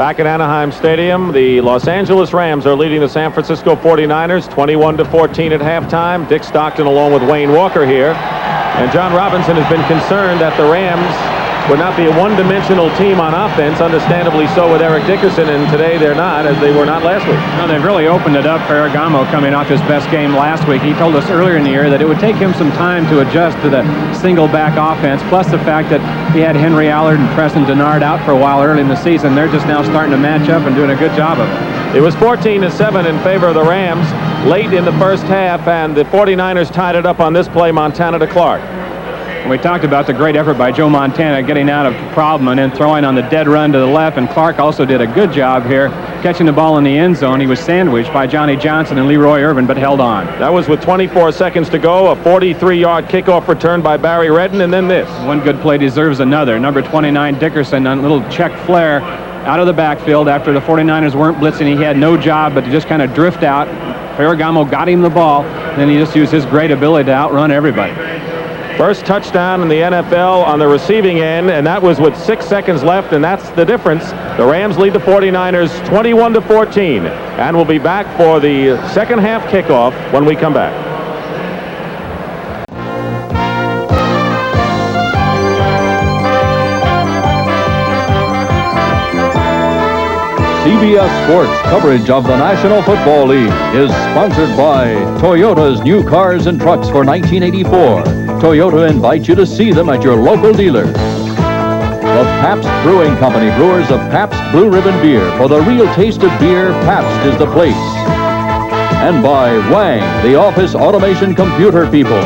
Back at Anaheim Stadium, the Los Angeles Rams are leading the San Francisco 49ers 21-14 at halftime. Dick Stockton along with Wayne Walker here. And John Robinson has been concerned that the Rams would not be a one-dimensional team on offense, understandably so with Eric Dickerson, and today they're not, as they were not last week. No, they've really opened it up. Ferragamo coming off his best game last week. He told us earlier in the year that it would take him some time to adjust to the single-back offense, plus the fact that he had Henry Allard and Preston Denard out for a while early in the season. They're just now starting to match up and doing a good job of it. It was 14-7 in favor of the Rams late in the first half, and the 49ers tied it up on this play, Montana to Clark. We talked about the great effort by Joe Montana getting out of the problem and then throwing on the dead run to the left, and Clark also did a good job here catching the ball in the end zone. He was sandwiched by Johnny Johnson and Leroy Irvin, but held on. That was with 24 seconds to go, a 43-yard kickoff return by Barry Redden, and then this. One good play deserves another. Number 29, Dickerson, on a little check flare out of the backfield after the 49ers weren't blitzing. He had no job but to just kind of drift out. Ferragamo got him the ball, and then he just used his great ability to outrun everybody. First touchdown in the NFL on the receiving end, and that was with 6 seconds left, and that's the difference. The Rams lead the 49ers 21-14, and we'll be back for the second half kickoff when we come back. CBS Sports coverage of the National Football League is sponsored by Toyota's new cars and trucks for 1984. Toyota invites you to see them at your local dealer. The Pabst Brewing Company, brewers of Pabst Blue Ribbon Beer. For the real taste of beer, Pabst is the place. And by Wang, the office automation computer people.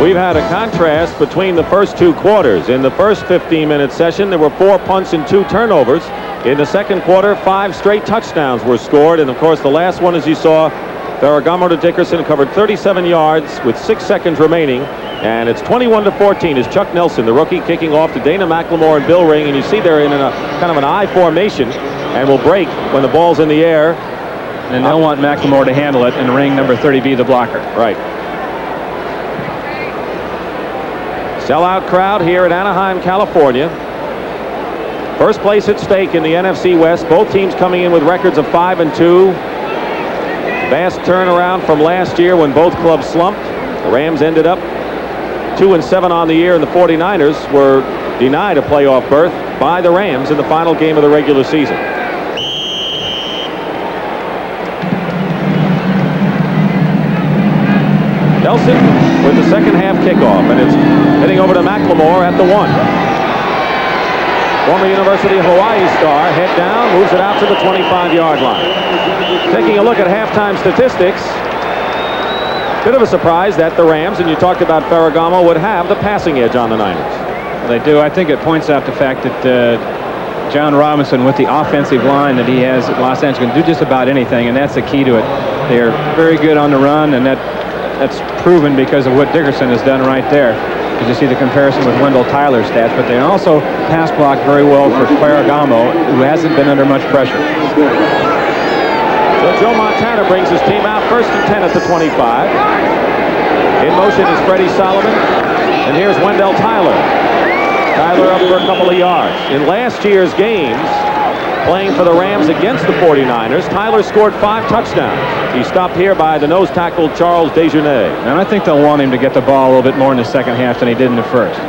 We've had a contrast between the first two quarters. In the first 15-minute session, there were 4 punts and 2 turnovers. In the second quarter, 5 straight touchdowns were scored. And, of course, the last one, as you saw, Ferragamo to Dickerson covered 37 yards with 6 seconds remaining. And it's 21-14 as Chuck Nelson, the rookie, kicking off to Dana McLemore and Bill Ring. And you see they're in a kind of an I formation and will break when the ball's in the air. And they'll want McLemore to handle it and Ring number 30 be the blocker. Right. Sellout crowd here in Anaheim, California. First place at stake in the NFC West. Both teams coming in with records of 5-2. Vast turnaround from last year when both clubs slumped. The Rams ended up 2-7 on the year, and the 49ers were denied a playoff berth by the Rams in the final game of the regular season. Nelson with the second half kickoff, and it's heading over to McLemore at the 1. Former University of Hawaii star, head down, moves it out to the 25-yard line. Taking a look at halftime statistics, bit of a surprise that the Rams, and you talked about Ferragamo, would have the passing edge on the Niners. Well, they do. I think it points out the fact that John Robinson, with the offensive line that he has at Los Angeles, can do just about anything, and that's the key to it. They're very good on the run, and that's proven because of what Dickerson has done right there. Because you see the comparison with Wendell Tyler's stats, but they also pass block very well for Ferragamo, who hasn't been under much pressure. So Joe Montana brings his team out, 1st and 10 at the 25. In motion is Freddie Solomon, and here's Wendell Tyler. Tyler up for a couple of yards. In last year's games, playing for the Rams against the 49ers, Tyler scored 5 touchdowns. He stopped here by the nose tackle Charles Desjardins. And I think they'll want him to get the ball a little bit more in the second half than he did in the first.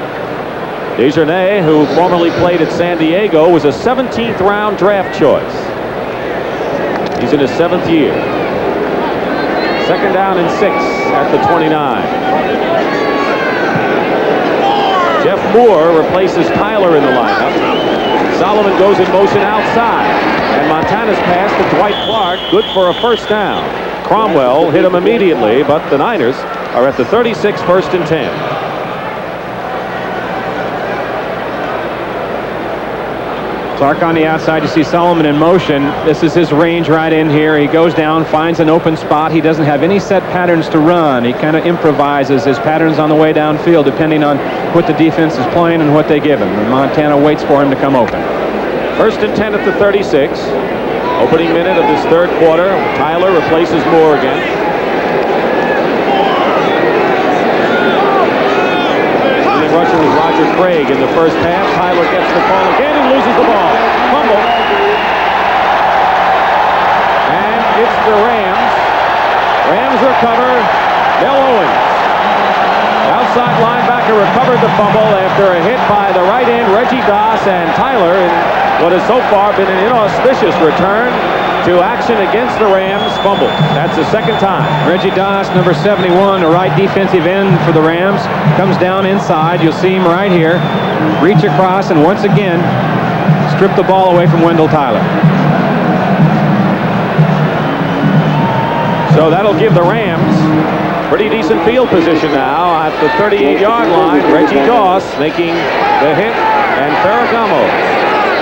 Desjardins, who formerly played at San Diego, was a 17th round draft choice. He's in his 7th year. 2nd down and 6 at the 29. Jeff Moore replaces Tyler in the lineup. Solomon goes in motion outside, and Montana's pass to Dwight Clark, good for a 1st down. Cromwell hit him immediately, but the Niners are at the 36, 1st and 10. Clark on the outside. You see Solomon in motion. This is his range right in here. He goes down, finds an open spot. He doesn't have any set patterns to run. He kind of improvises his patterns on the way downfield depending on what the defense is playing and what they give him. And Montana waits for him to come open. 1st and 10 at the 36. Opening minute of this 3rd quarter. Tyler replaces Moore again. Craig in the first half. Tyler gets the call again and loses the ball. Fumble. And it's the Rams. Rams recover. Bill Owens. Outside linebacker recovered the fumble after a hit by the right end, Reggie Doss, and Tyler in what has so far been an inauspicious return to action against the Rams fumble. That's the second time. Reggie Doss, number 71, a right defensive end for the Rams, comes down inside. You'll see him right here. Reach across and once again strip the ball away from Wendell Tyler. So that'll give the Rams pretty decent field position now at the 38-yard line. Reggie Doss making the hit, and Ferragamo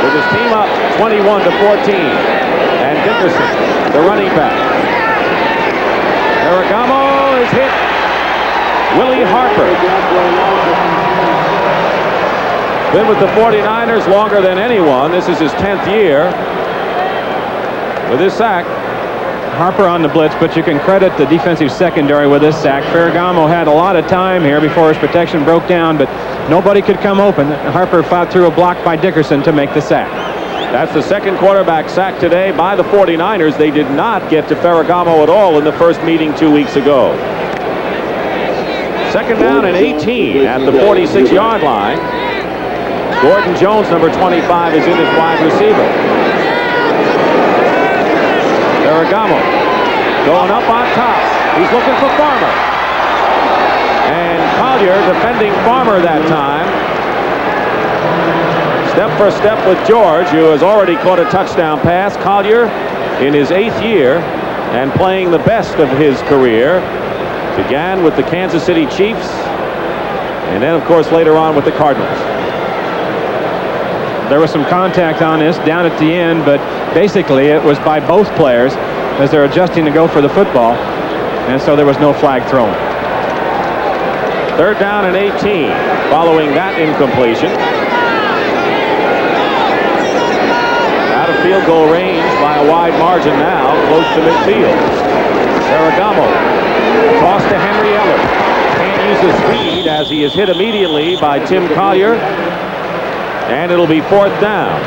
with his team up 21-14. And Dickerson, the running back. Ferragamo is hit. Willie Harper. Been with the 49ers longer than anyone. This is his 10th year with his sack. Harper on the blitz, but you can credit the defensive secondary with this sack. Ferragamo had a lot of time here before his protection broke down, but nobody could come open. Harper fought through a block by Dickerson to make the sack. That's the second quarterback sack today by the 49ers. They did not get to Ferragamo at all in the first meeting 2 weeks ago. Second down and 18 at the 46-yard line. Gordon Jones, number 25, is in as wide receiver. Ferragamo going up on top. He's looking for Farmer. And Collier defending Farmer that time. Step for step with George, who has already caught a touchdown pass. Collier in his 8th year and playing the best of his career. Began with the Kansas City Chiefs and then, of course, later on with the Cardinals. There was some contact on this down at the end, but basically it was by both players as they're adjusting to go for the football, and so there was no flag thrown. Third down and 18 following that incompletion. Out of field goal range by a wide margin now, close to midfield. Ferragamo toss to Henry Ellis. Can't use his speed as he is hit immediately by Tim Collier. And it'll be fourth down.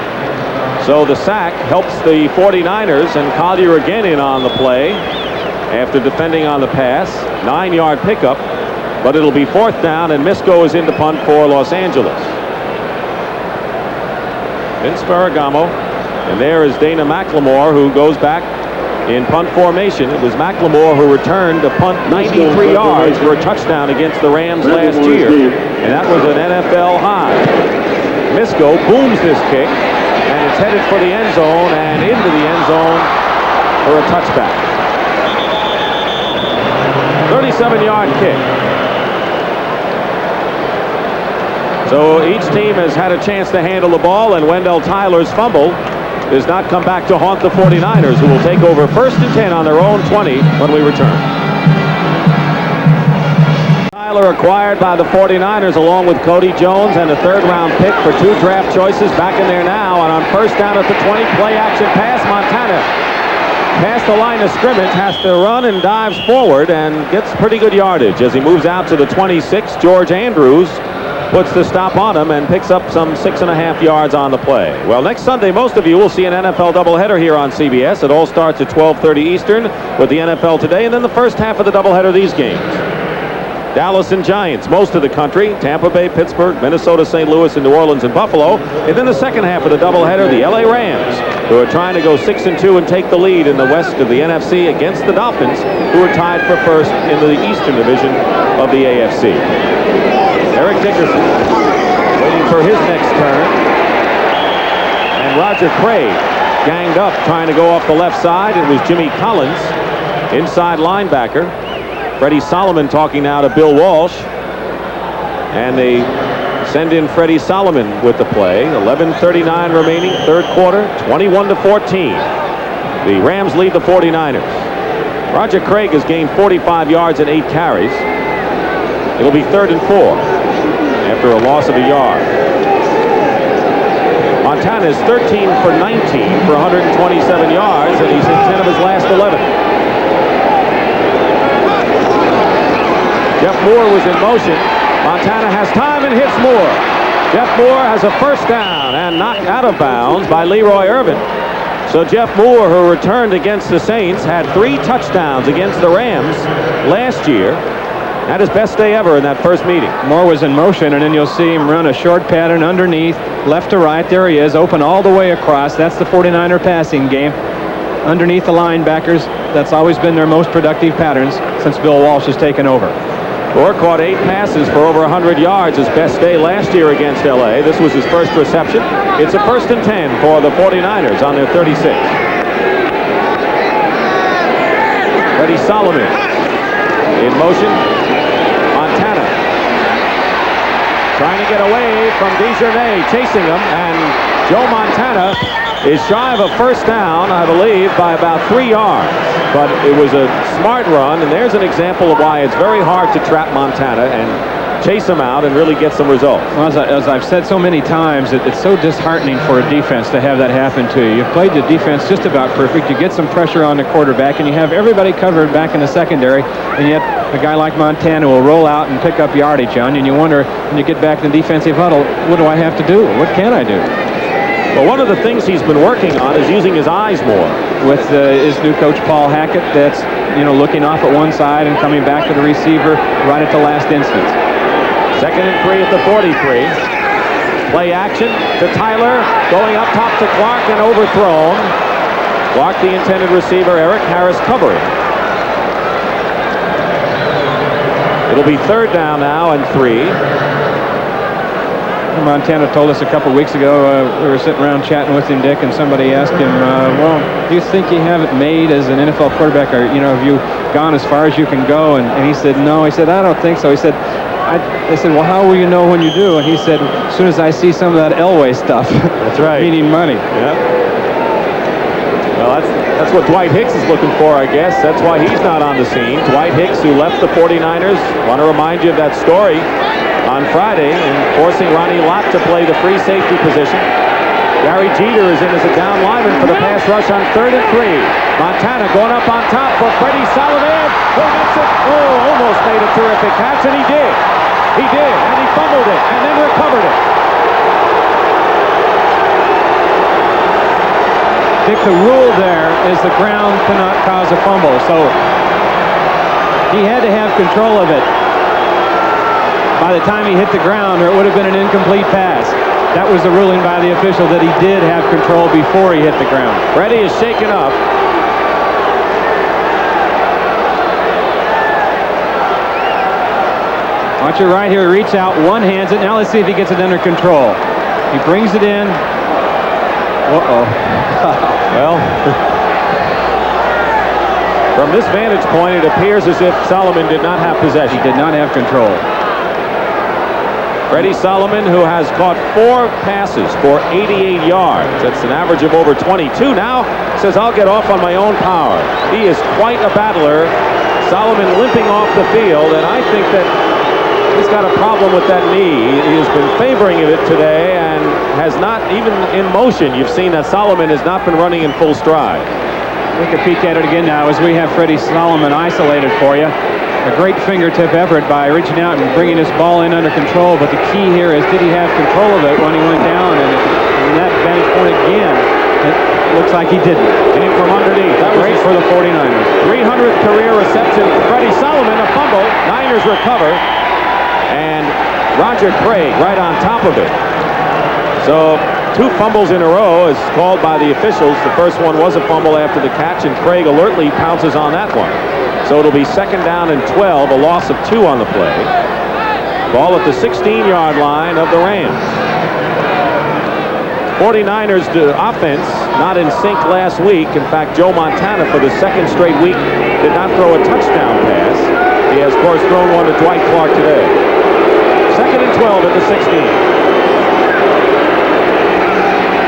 So the sack helps the 49ers, and Collier again in on the play after defending on the pass. 9-yard pickup, but it'll be fourth down, and Misko is in to punt for Los Angeles. Vince Ferragamo, and there is Dana McLemore, who goes back in punt formation. It was McLemore who returned to punt 93 yards for a touchdown against the Rams last year, and that was an NFL high. Misko booms this kick, and it's headed for the end zone and into the end zone for a touchback. 37-yard kick. So each team has had a chance to handle the ball, and Wendell Tyler's fumble does not come back to haunt the 49ers, who will take over 1st and 10 on their own 20 when we return. Tyler acquired by the 49ers along with Cody Jones and a 3rd-round pick for 2 draft choices. Back in there now, and on first down at the 20, play action pass. Montana past the line of scrimmage, has to run and dives forward and gets pretty good yardage as he moves out to the 26. George Andrews puts the stop on him and picks up some 6.5 yards on the play. Well, next Sunday, most of you will see an NFL doubleheader here on CBS. It all starts at 12:30 Eastern with the NFL Today, and then the first half of the doubleheader, these games. Dallas and Giants, most of the country. Tampa Bay, Pittsburgh, Minnesota, St. Louis, and New Orleans and Buffalo. And then the second half of the doubleheader, the LA Rams, who are trying to go 6-2 and take the lead in the west of the NFC against the Dolphins, who are tied for first in the Eastern Division of the AFC. Eric Dickerson waiting for his next turn. And Roger Craig ganged up trying to go off the left side. It was Jimmy Collins, inside linebacker. Freddie Solomon talking now to Bill Walsh. And they send in Freddie Solomon with the play. 11:39 remaining, 3rd quarter, 21-14. The Rams lead the 49ers. Roger Craig has gained 45 yards and 8 carries. It'll be 3rd and 4 after a loss of a yard. Montana is 13 for 19 for 127 yards, and he's hit 10 of his last 11. Jeff Moore was in motion. Montana has time and hits Moore. Jeff Moore has a first down and knocked out of bounds by Leroy Irvin. So Jeff Moore, who returned against the Saints, had 3 touchdowns against the Rams last year. Had his best day ever in that first meeting. Moore was in motion, and then you'll see him run a short pattern underneath, left to right. There he is, open all the way across. That's the 49er passing game. Underneath the linebackers, that's always been their most productive patterns since Bill Walsh has taken over. Moore caught 8 passes for over 100 yards, his best day last year against L.A. This was his first reception. It's a 1st and 10 for the 49ers on their 36. Freddie Solomon in motion. Montana trying to get away from Dejournay, chasing him, and Joe Montana is shy of a first down, I believe, by about 3 yards. But it was a smart run, and there's an example of why it's very hard to trap Montana and chase him out and really get some results. Well, as I've said so many times, it's so disheartening for a defense to have that happen to you. You've played the defense just about perfect. You get some pressure on the quarterback, and you have everybody covered back in the secondary, and yet a guy like Montana will roll out and pick up yardage on you, and you wonder, when you get back in the defensive huddle, what do I have to do? What can I do? Well, one of the things he's been working on is using his eyes more. With his new coach, Paul Hackett, that's, looking off at one side and coming back to the receiver right at the last instance. 2nd and 3 at the 43. Play action to Tyler, going up top to Clark and overthrown. Clark, the intended receiver, Eric Harris covering. It'll be 3rd down now and 3. Montana told us a couple weeks ago, we were sitting around chatting with him, Dick, and somebody asked him, well, do you think you have it made as an NFL quarterback, or, have you gone as far as you can go? And he said, no. He said, I don't think so. He said, they said, well, how will you know when you do? And he said, as soon as I see some of that Elway stuff. That's right. Meaning money. Yeah. Well, that's what Dwight Hicks is looking for, I guess. That's why he's not on the scene. Dwight Hicks, who left the 49ers, want to remind you of that story on Friday and forcing Ronnie Lott to play the free safety position. Gary Jeter is in as a down lineman for the pass rush on 3rd and 3. Montana going up on top for Freddie Solomon, who makes it. Oh, almost made a terrific catch, and he did. He did, and he fumbled it, and then recovered it. Dick, the rule there is the ground cannot cause a fumble, so he had to have control of it by the time he hit the ground, or it would have been an incomplete pass. That was the ruling by the official, that he did have control before he hit the ground. Freddie is shaken up. Watch it right here. Reach out, one hands it. Now let's see if he gets it under control. He brings it in. Uh-oh. Well, from this vantage point, it appears as if Solomon did not have possession. He did not have control. Freddie Solomon, who has caught 4 passes for 88 yards. That's an average of over 22. Now says, I'll get off on my own power. He is quite a battler. Solomon limping off the field, and I think that he's got a problem with that knee. He has been favoring it today and has not, even in motion, you've seen that Solomon has not been running in full stride. Take a peek at it again now as we have Freddie Solomon isolated for you. A great fingertip effort by reaching out and bringing this ball in under control, but the key here is, did he have control of it when he went down? And from that vantage point again, it looks like he didn't. Came from underneath. That was great for the 49ers. 300th career reception. Freddie Solomon, a fumble. Niners recover. And Roger Craig right on top of it. So 2 fumbles in a row is called by the officials. The first one was a fumble after the catch, and Craig alertly pounces on that one. So it'll be 2nd down and 12, a loss of 2 on the play. Ball at the 16-yard line of the Rams. 49ers offense not in sync last week. In fact, Joe Montana, for the 2nd straight week, did not throw a touchdown pass. He has, of course, thrown one to Dwight Clark today. 2nd and 12 at the 16.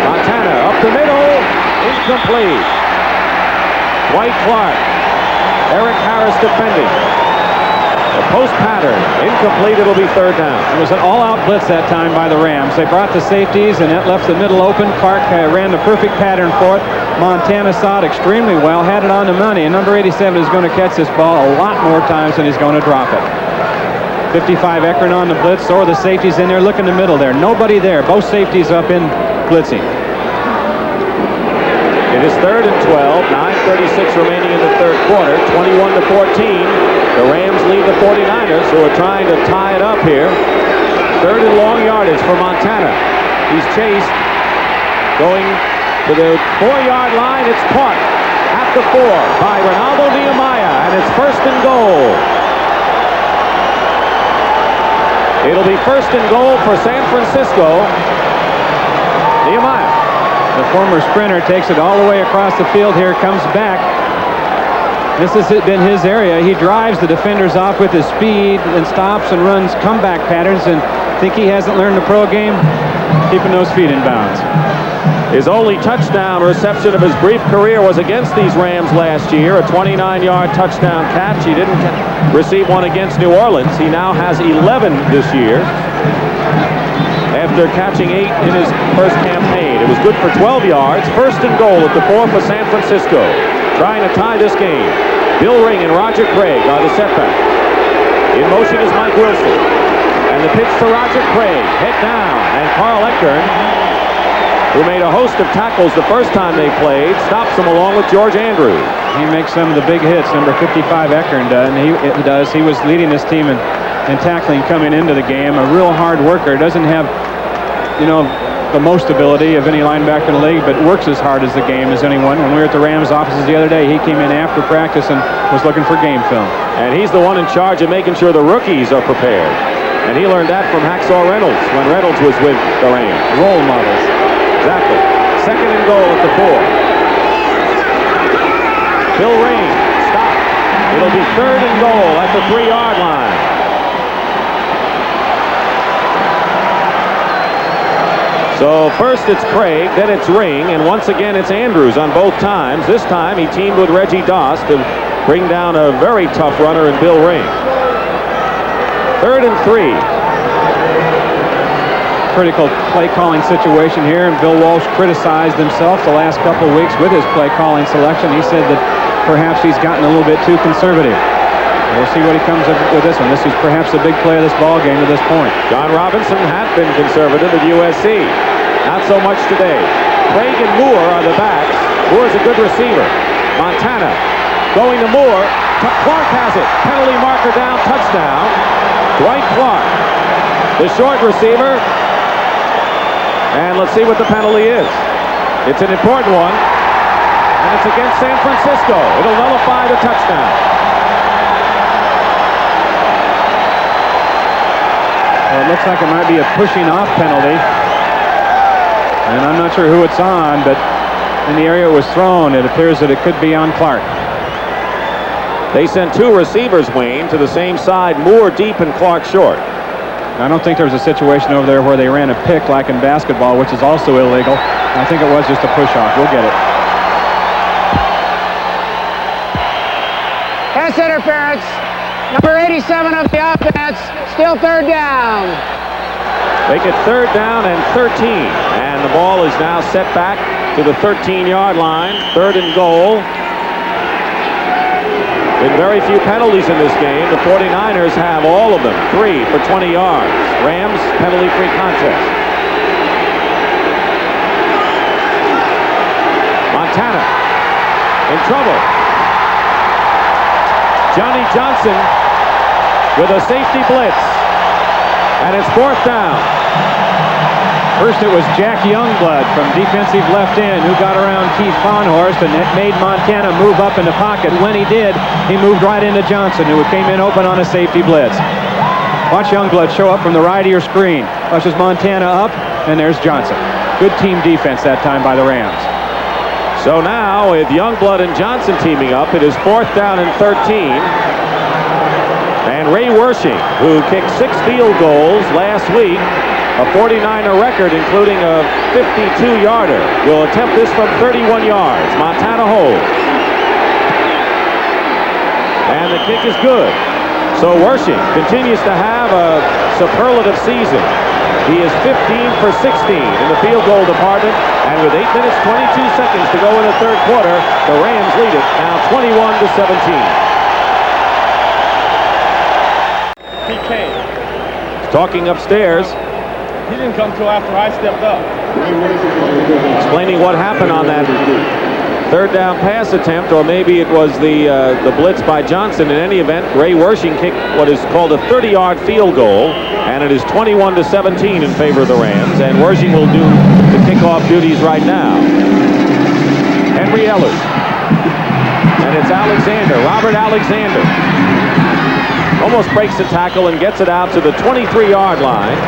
Montana up the middle, incomplete. Dwight Clark. Eric Harris defending. The post pattern, incomplete. It'll be 3rd down. It was an all-out blitz that time by the Rams. They brought the safeties, and that left the middle open. Clark ran the perfect pattern for it. Montana saw it extremely well, had it on the money, and number 87 is going to catch this ball a lot more times than he's going to drop it. 55 Ekron on the blitz, or the safeties in there. Look in the middle there. Nobody there. Both safeties up in blitzing. It is 3rd and 12. 9:36 remaining in the third quarter. 21-14. The Rams lead the 49ers, who are trying to tie it up here. 3rd and long yardage for Montana. He's chased. Going to the 4-yard line. It's caught at the 4 by Renaldo Nehemiah, and it's 1st and goal. It'll be 1st and goal for San Francisco. Nehemiah. The former sprinter takes it all the way across the field here, comes back. This has been his area. He drives the defenders off with his speed and stops and runs comeback patterns, and think he hasn't learned the pro game, keeping those feet in bounds. His only touchdown reception of his brief career was against these Rams last year, a 29-yard touchdown catch. He didn't receive one against New Orleans. He now has 11 this year after catching 8 in his first campaign. It was good for 12 yards. 1st and goal at the 4 for San Francisco. Trying to tie this game. Bill Ring and Roger Craig are the setback. In motion is Mike Wilson. And the pitch to Roger Craig. Head down. And Carl Eckern, who made a host of tackles the first time they played, stops them along with George Andrews. He makes some of the big hits. Number 55 Eckern does. He was leading this team in tackling coming into the game. A real hard worker. Doesn't have, the most ability of any linebacker in the league, but works as hard as the game as anyone. When we were at the Rams offices the other day, he came in after practice and was looking for game film. And he's the one in charge of making sure the rookies are prepared. And he learned that from Hacksaw Reynolds when Reynolds was with the Rams. Role models. Exactly. 2nd and goal at the 4. Bill Ring, stop. It'll be 3rd and goal at the 3-yard line. So first it's Craig, then it's Ring, and once again it's Andrews on both times. This time he teamed with Reggie Doss to bring down a very tough runner in Bill Ring. 3rd and 3. Critical play calling situation here, and Bill Walsh criticized himself the last couple of weeks with his play calling selection. He said that perhaps he's gotten a little bit too conservative. We'll see what he comes up with this one. This is perhaps the big play of this ball game at this point. John Robinson had been conservative at USC. Not so much today. Craig and Moore are the backs. Moore's a good receiver. Montana going to Moore. Clark has it. Penalty marker down. Touchdown. Dwight Clark, the short receiver. And let's see what the penalty is. It's an important one. And it's against San Francisco. It'll nullify the touchdown. Well, it looks like it might be a pushing off penalty. And I'm not sure who it's on, but in the area it was thrown, it appears that it could be on Clark. They sent 2 receivers, Wayne, to the same side. Moore deep and Clark short. I don't think there was a situation over there where they ran a pick like in basketball, which is also illegal. I think it was just a push off. We'll get it. Pass interference. Number 87 of the offense, still 3rd down. Make it 3rd down and 13. And the ball is now set back to the 13-yard line. 3rd and goal. With very few penalties in this game, the 49ers have all of them. 3 for 20 yards. Rams, penalty-free contest. Montana in trouble. Johnny Johnson with a safety blitz. And it's 4th down. First it was Jack Youngblood from defensive left end who got around Keith Fahnhorst and it made Montana move up in the pocket. When he did, he moved right into Johnson, who came in open on a safety blitz. Watch Youngblood show up from the right of your screen. Pushes Montana up, and there's Johnson. Good team defense that time by the Rams. So now, with Youngblood and Johnson teaming up, it is 4th down and 13. And Ray Wersching, who kicked 6 field goals last week, a 49er record, including a 52-yarder, will attempt this from 31 yards. Montana holds. And the kick is good. So Wersching continues to have a superlative season. He is 15 for 16 in the field goal department, and with 8 minutes, 22 seconds to go in the third quarter, the Rams lead it now 21-17. PK. talking upstairs. He didn't come till after I stepped up. Explaining what happened on that third down pass attempt, or maybe it was the blitz by Johnson. In any event, Ray Wersching kicked what is called a 30-yard field goal, and it is 21-17 in favor of the Rams, and Wersching will do the kickoff duties right now. Henry Ellers. And it's Alexander, Robert Alexander. Almost breaks the tackle and gets it out to the 23-yard line,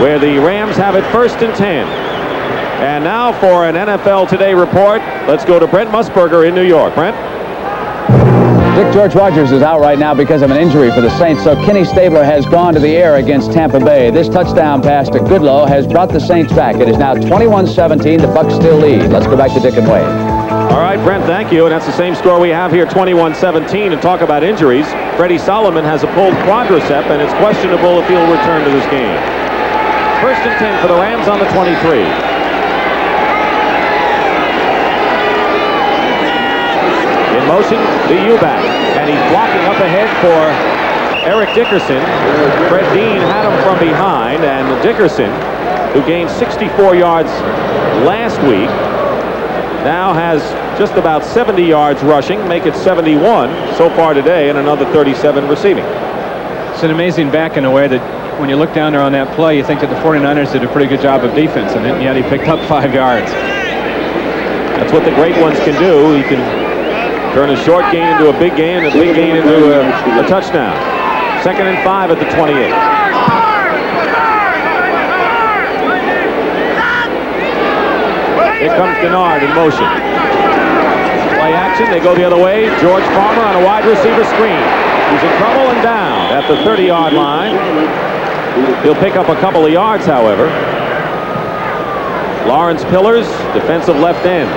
where the Rams have it 1st and 10. And now for an NFL Today report, let's go to Brent Musburger in New York. Brent? George Rogers is out right now because of an injury for the Saints, so Kenny Stabler has gone to the air against Tampa Bay. This touchdown pass to Goodlow has brought the Saints back. It is now 21-17. The Bucs still lead. Let's go back to Dick and Wade. All right, Brent, thank you. And that's the same score we have here, 21-17. And talk about injuries. Freddie Solomon has a pulled quadricep, and it's questionable if he'll return to this game. 1st and 10 for the Rams on the 23. In motion, the U-back, and he's blocking up ahead for Eric Dickerson. Fred Dean had him from behind, and Dickerson, who gained 64 yards last week, now has just about 70 yards rushing, make it 71 so far today, and another 37 receiving. It's an amazing back in a way that when you look down there on that play, you think that the 49ers did a pretty good job of defense, and yet he picked up 5 yards. That's what the great ones can do. He can turn a short gain into a big gain, and a big gain into a touchdown. 2nd and 5 at the 28. Here comes Denard in motion. Play action, they go the other way. George Farmer on a wide receiver screen. He's in trouble and down at the 30-yard line. He'll pick up a couple of yards, however. Lawrence Pillars, defensive left end,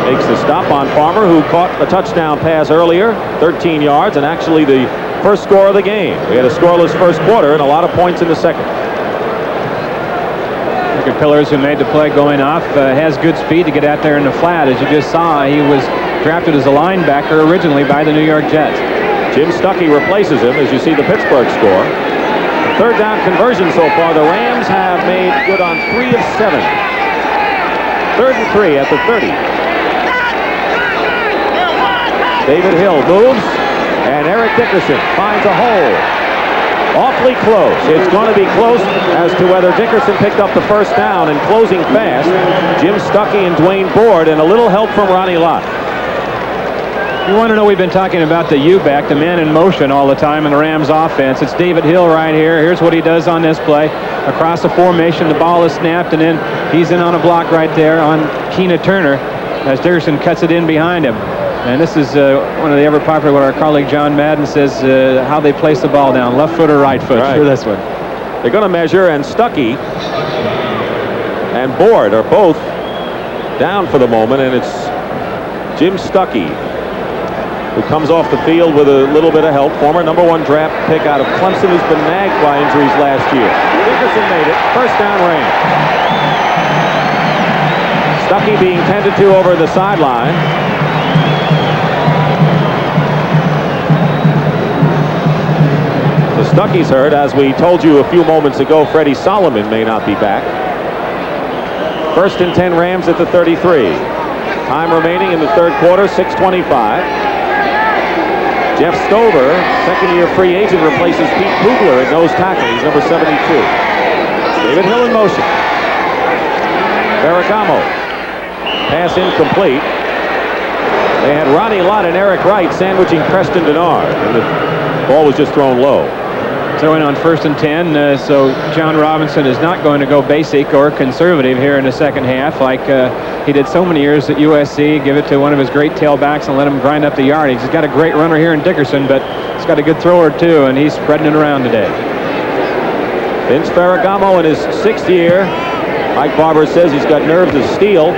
makes the stop on Farmer, who caught a touchdown pass earlier, 13 yards, and actually the first score of the game. We had a scoreless first quarter and a lot of points in the second. Look at Pillars, who made the play going off, has good speed to get out there in the flat. As you just saw, he was drafted as a linebacker originally by the New York Jets. Jim Stuckey replaces him as you see the Pittsburgh score. Third down conversion so far. The Rams have made good on 3 of 7. 3rd and 3 at the 30. David Hill moves, and Eric Dickerson finds a hole. Awfully close. It's going to be close as to whether Dickerson picked up the first down, and closing fast, Jim Stuckey and Dwaine Board, and a little help from Ronnie Lott. You want to know, we've been talking about the U-back, the man in motion all the time in the Rams offense. It's David Hill right here. Here's what he does on this play. Across the formation, the ball is snapped, and then he's in on a block right there on Keena Turner as Dickerson cuts it in behind him. And this is one of the ever popular, what our colleague John Madden says, how they place the ball down, left foot or right foot. Right. For this one. They're going to measure, and Stuckey and Board are both down for the moment, and it's Jim Stuckey who comes off the field with a little bit of help. Former #1 draft pick out of Clemson, who's been nagged by injuries last year. Dickerson made it. First down Rams. Stuckey being tended to over the sideline. So Stuckey's hurt. As we told you a few moments ago, Freddie Solomon may not be back. 1st and 10 Rams at the 33. Time remaining in the third quarter, 6:25. Jeff Stover, second-year free agent, replaces Pete Kugler at nose tackle. He's number 72. David Hill in motion. Ferragamo. Pass incomplete. They had Ronnie Lott and Eric Wright sandwiching Preston Denard, and the ball was just thrown low. Throwing on 1st and 10, so John Robinson is not going to go basic or conservative here in the second half like he did so many years at USC. Give it to one of his great tailbacks and let him grind up the yardage. He's got a great runner here in Dickerson, but he's got a good thrower too, and he's spreading it around today. Vince Ferragamo in his 6th year. Mike Barber says he's got nerves of steel.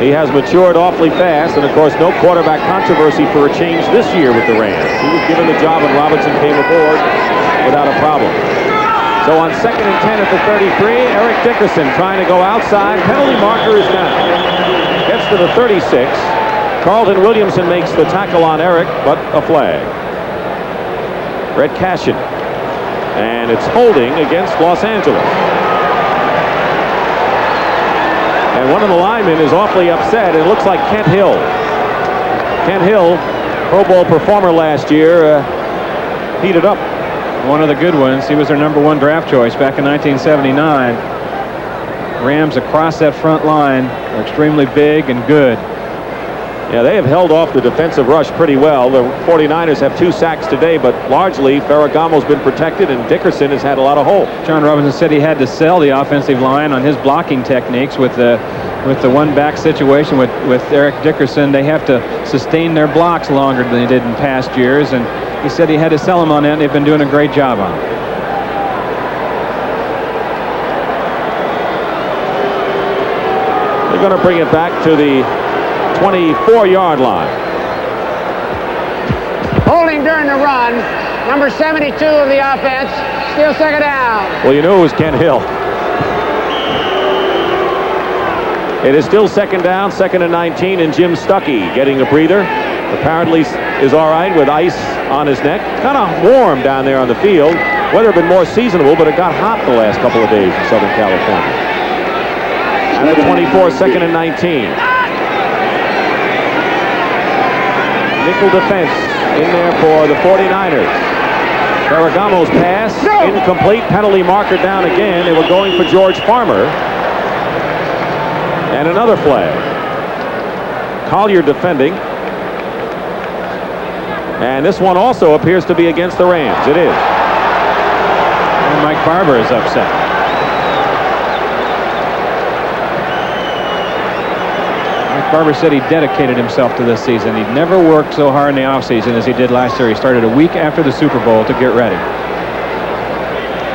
He has matured awfully fast, and of course no quarterback controversy for a change this year with the Rams. He was given the job when Robinson came aboard without a problem. So on 2nd and 10 at the 33, Eric Dickerson trying to go outside. Penalty marker is down. Gets to the 36. Carlton Williamson makes the tackle on Eric, but a flag. Red Cashin. And it's holding against Los Angeles. And one of the linemen is awfully upset. It looks like Kent Hill. Kent Hill, Pro Bowl performer last year, heated up. One of the good ones. He was their #1 draft choice back in 1979. Rams across that front line are extremely big and good. Yeah, they have held off the defensive rush pretty well. The 49ers have 2 sacks today, but largely Ferragamo's been protected and Dickerson has had a lot of holes. John Robinson said he had to sell the offensive line on his blocking techniques with the one-back situation with Eric Dickerson. They have to sustain their blocks longer than they did in past years, and he said he had to sell them on that, and they've been doing a great job on it. They're going to bring it back to the 24-yard line. Holding during the run, number 72 of the offense, still second down. Well, you knew it was Kent Hill. It is still second down, 2nd and 19, and Jim Stuckey getting a breather. Apparently is all right with ice on his neck. Kind of warm down there on the field. Weather had been more seasonable, but it got hot the last couple of days in Southern California. And at 24, 2nd and 19. Nickel defense in there for the 49ers. Ferragamo's pass, incomplete, penalty marker down again. They were going for George Farmer. And another flag. Collier defending. And this one also appears to be against the Rams. It is. And Mike Barber is upset. Mike Barber said he dedicated himself to this season. He'd never worked so hard in the offseason as he did last year. He started a week after the Super Bowl to get ready.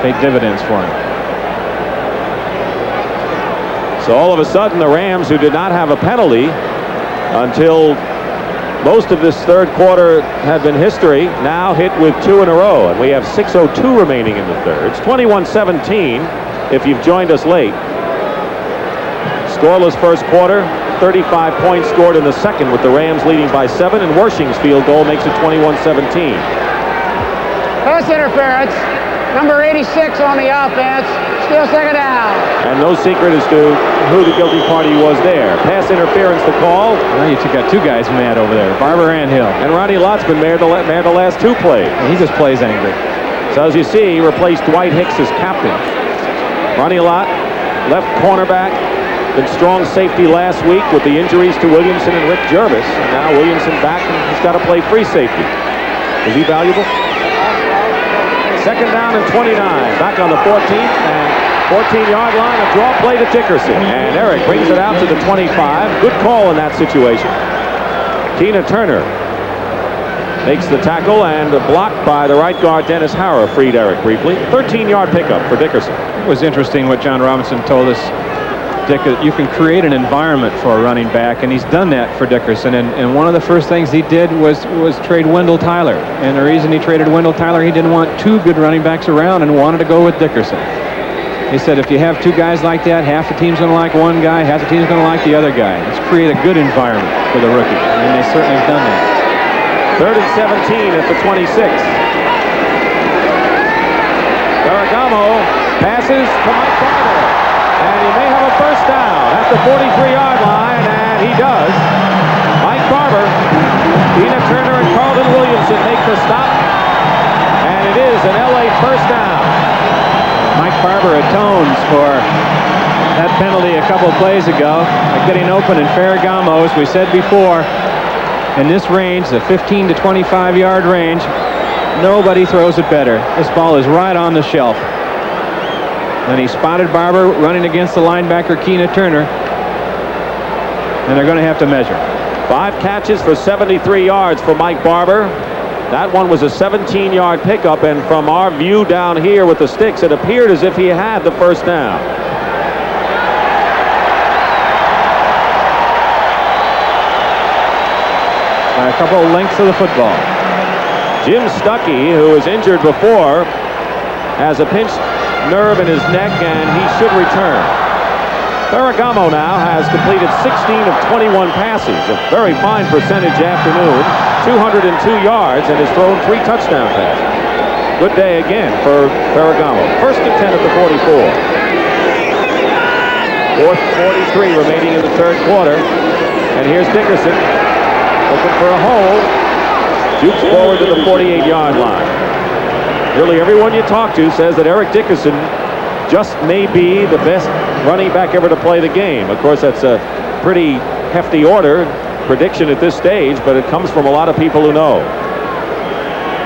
Paid dividends for him. So all of a sudden, the Rams, who did not have a penalty until most of this third quarter had been history, now hit with 2 in a row. And we have 6:02 remaining in the third. It's 21-17 if you've joined us late. Scoreless first quarter, 35 points scored in the second with the Rams leading by 7, and Wersching's field goal makes it 21-17. Pass interference, number 86 on the offense, still second down. And no secret as to who the guilty party was there. Pass interference the call. Well, you got 2 guys mad over there, Barber and Hill. And Ronnie Lott's been mad the last 2 plays. And he just plays angry. So as you see, he replaced Dwight Hicks as captain. Ronnie Lott, left cornerback, been strong safety last week with the injuries to Williamson and Rick Jervis. And now Williamson back, and he's got to play free safety. Is he valuable? Second down and 29. Back on the 14th and 14-yard line. A draw play to Dickerson. And Eric brings it out to the 25. Good call in that situation. Tina Turner makes the tackle, and blocked by the right guard Dennis Hara freed Eric briefly. 13-yard pickup for Dickerson. It was interesting what John Robinson told us. Dick, you can create an environment for a running back, and he's done that for Dickerson. And one of the first things he did was trade Wendell Tyler. And the reason he traded Wendell Tyler, he didn't want 2 good running backs around and wanted to go with Dickerson. He said if you have 2 guys like that, half the team's going to like one guy, half the team's going to like the other guy. Let's create a good environment for the rookie. And they certainly have done that. 3rd and 17 at the 26. Ferragamo passes to Mike Barber. And he may have a first down at the 43-yard line, and he does. Mike Barber, Tina Turner, and Carlton Williamson make the stop, and it is an LA first down. Mike Barber atones for that penalty a couple of plays ago, getting open in Ferragamo, as we said before. In this range, the 15 to 25-yard range, nobody throws it better. This ball is right on the shelf. And he spotted Barber running against the linebacker, Tina Turner. And they're going to have to measure. 5 catches for 73 yards for Mike Barber. That one was a 17-yard pickup, and from our view down here with the sticks, it appeared as if he had the first down. By a couple of lengths of the football. Jim Stuckey, who was injured before, has a pinched nerve in his neck, and he should return. Ferragamo now has completed 16 of 21 passes, a very fine percentage afternoon, 202 yards, and has thrown 3 touchdown passes. good day again for Ferragamo. 1st and 10 at the 44. 4:43 remaining in the third quarter. And here's Dickerson looking for a hole. Jukes forward to the 48-yard line. Nearly everyone you talk to says that Eric Dickerson just may be the best running back ever to play the game. Of course, that's a pretty hefty order prediction at this stage, but it comes from a lot of people who know.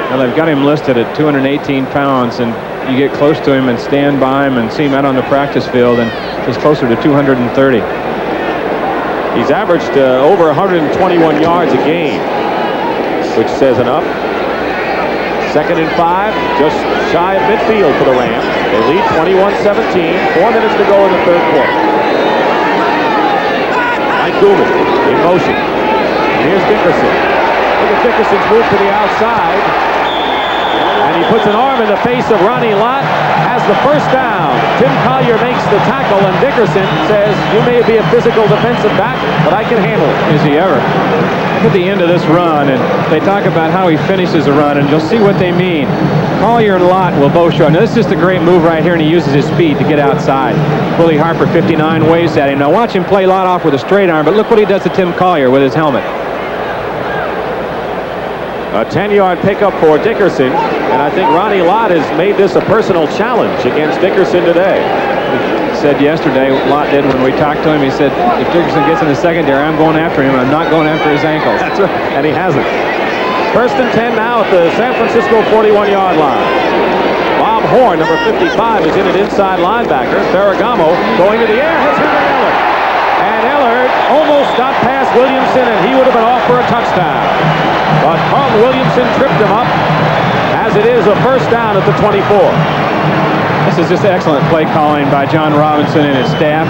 Well, they've got him listed at 218 pounds, and you get close to him and stand by him and see him out on the practice field, and he's closer to 230. He's averaged over 121 yards a game, which says enough. 2nd and 5, just shy of midfield for the Rams. They lead 21-17, 4 minutes to go in the third quarter. Mike Gooman in motion. And here's Dickerson. Look at Dickerson's move to the outside. And he puts an arm in the face of Ronnie Lott, has the first down. Tim Collier makes the tackle, and Dickerson says, you may be a physical defensive back, but I can handle it. Is he ever? Look at the end of this run, and they talk about how he finishes a run, and you'll see what they mean. Collier and Lott will both show. Now, this is just a great move right here, and he uses his speed to get outside. Willie Harper, 59, waves at him. Now, watch him play Lott off with a straight arm, but look what he does to Tim Collier with his helmet. A 10-yard pickup for Dickerson, and I think Ronnie Lott has made this a personal challenge against Dickerson today. He said yesterday, Lott did when we talked to him, he said, if Dickerson gets in the secondary, I'm going after him, and I'm not going after his ankles. That's right. And he hasn't. 1st and 10 now at the San Francisco 41-yard line. Bob Horn, number 55, is in an inside linebacker. Ferragamo going to the air, hits Henry Ellard. And Ellard almost got past Williamson, and he would have been off for a touchdown. But Carlton Williamson tripped him up, as it is a first down at the 24. This is just excellent play calling by John Robinson and his staff,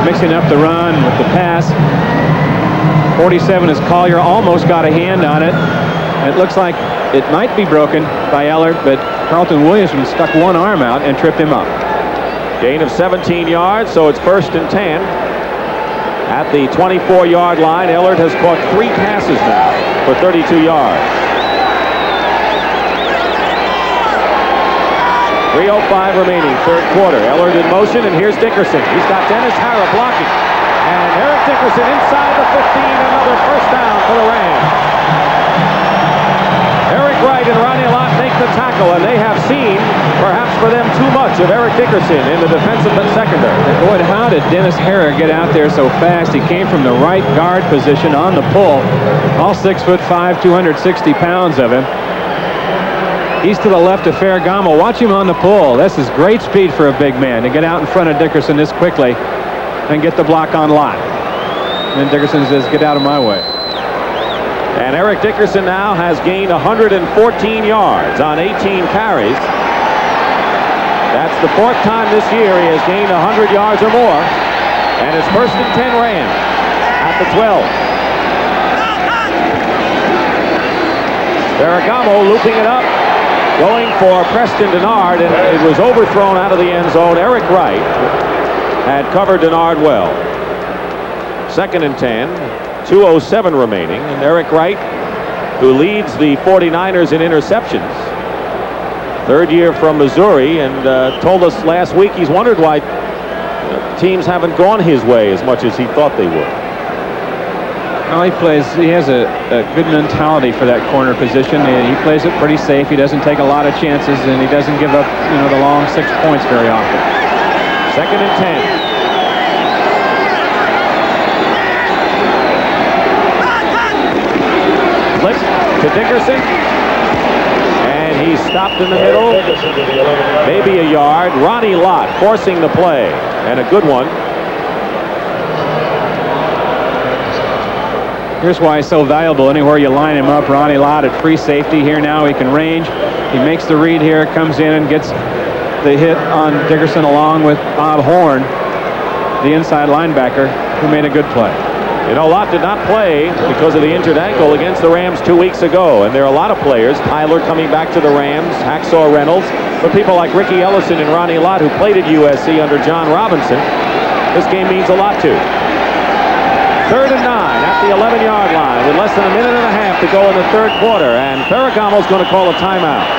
mixing up the run with the pass. 47 is Collier, almost got a hand on it. It looks like it might be broken by Ellard, but Carlton Williamson stuck one arm out and tripped him up. Gain of 17 yards, so it's 1st and 10. At the 24-yard line, Ellard has caught 3 passes now for 32 yards. 3:05 remaining, third quarter. Ellard in motion, and here's Dickerson. He's got Dennis Harrah blocking. And Eric Dickerson inside the 15, another first down for the Rams. Eric Wright and Ronnie Lott make the tackle, and they have seen, perhaps for them, too much of Eric Dickerson in the defensive secondary. Boy, how did Dennis Harrah get out there so fast? He came from the right guard position on the pull. All 6'5", 260 pounds of him. He's to the left of Ferragamo. Watch him on the pull. This is great speed for a big man to get out in front of Dickerson this quickly and get the block on Lott. And then Dickerson says, get out of my way. And Eric Dickerson now has gained 114 yards on 18 carries. That's the 4th time this year he has gained 100 yards or more. And it's 1st and 10 Rams at the 12. Ferragamo looping it up, going for Preston Denard, and it was overthrown out of the end zone. Eric Wright had covered Denard well. 2nd and 10, 2:07 remaining, and Eric Wright, who leads the 49ers in interceptions, 3rd year from Missouri, and told us last week he's wondered why teams haven't gone his way as much as he thought they would. Well, he has a good mentality for that corner position. He plays it pretty safe. He doesn't take a lot of chances, and he doesn't give up, the long 6 points very often. 2nd and 10. Blitz to Dickerson, and he's stopped in the middle, maybe a yard. Ronnie Lott forcing the play, and a good one. Here's why he's so valuable. Anywhere you line him up, Ronnie Lott at free safety. Here now he can range. He makes the read here, comes in and gets the hit on Dickerson along with Bob Horn, the inside linebacker, who made a good play. Lott did not play because of the injured ankle against the Rams 2 weeks ago, and there are a lot of players, Tyler coming back to the Rams, Hacksaw Reynolds, but people like Ricky Ellison and Ronnie Lott, who played at USC under John Robinson, this game means a lot to. 3rd and 9 at the 11-yard line with less than a minute and a half to go in the third quarter, and Ferragamo's going to call a timeout.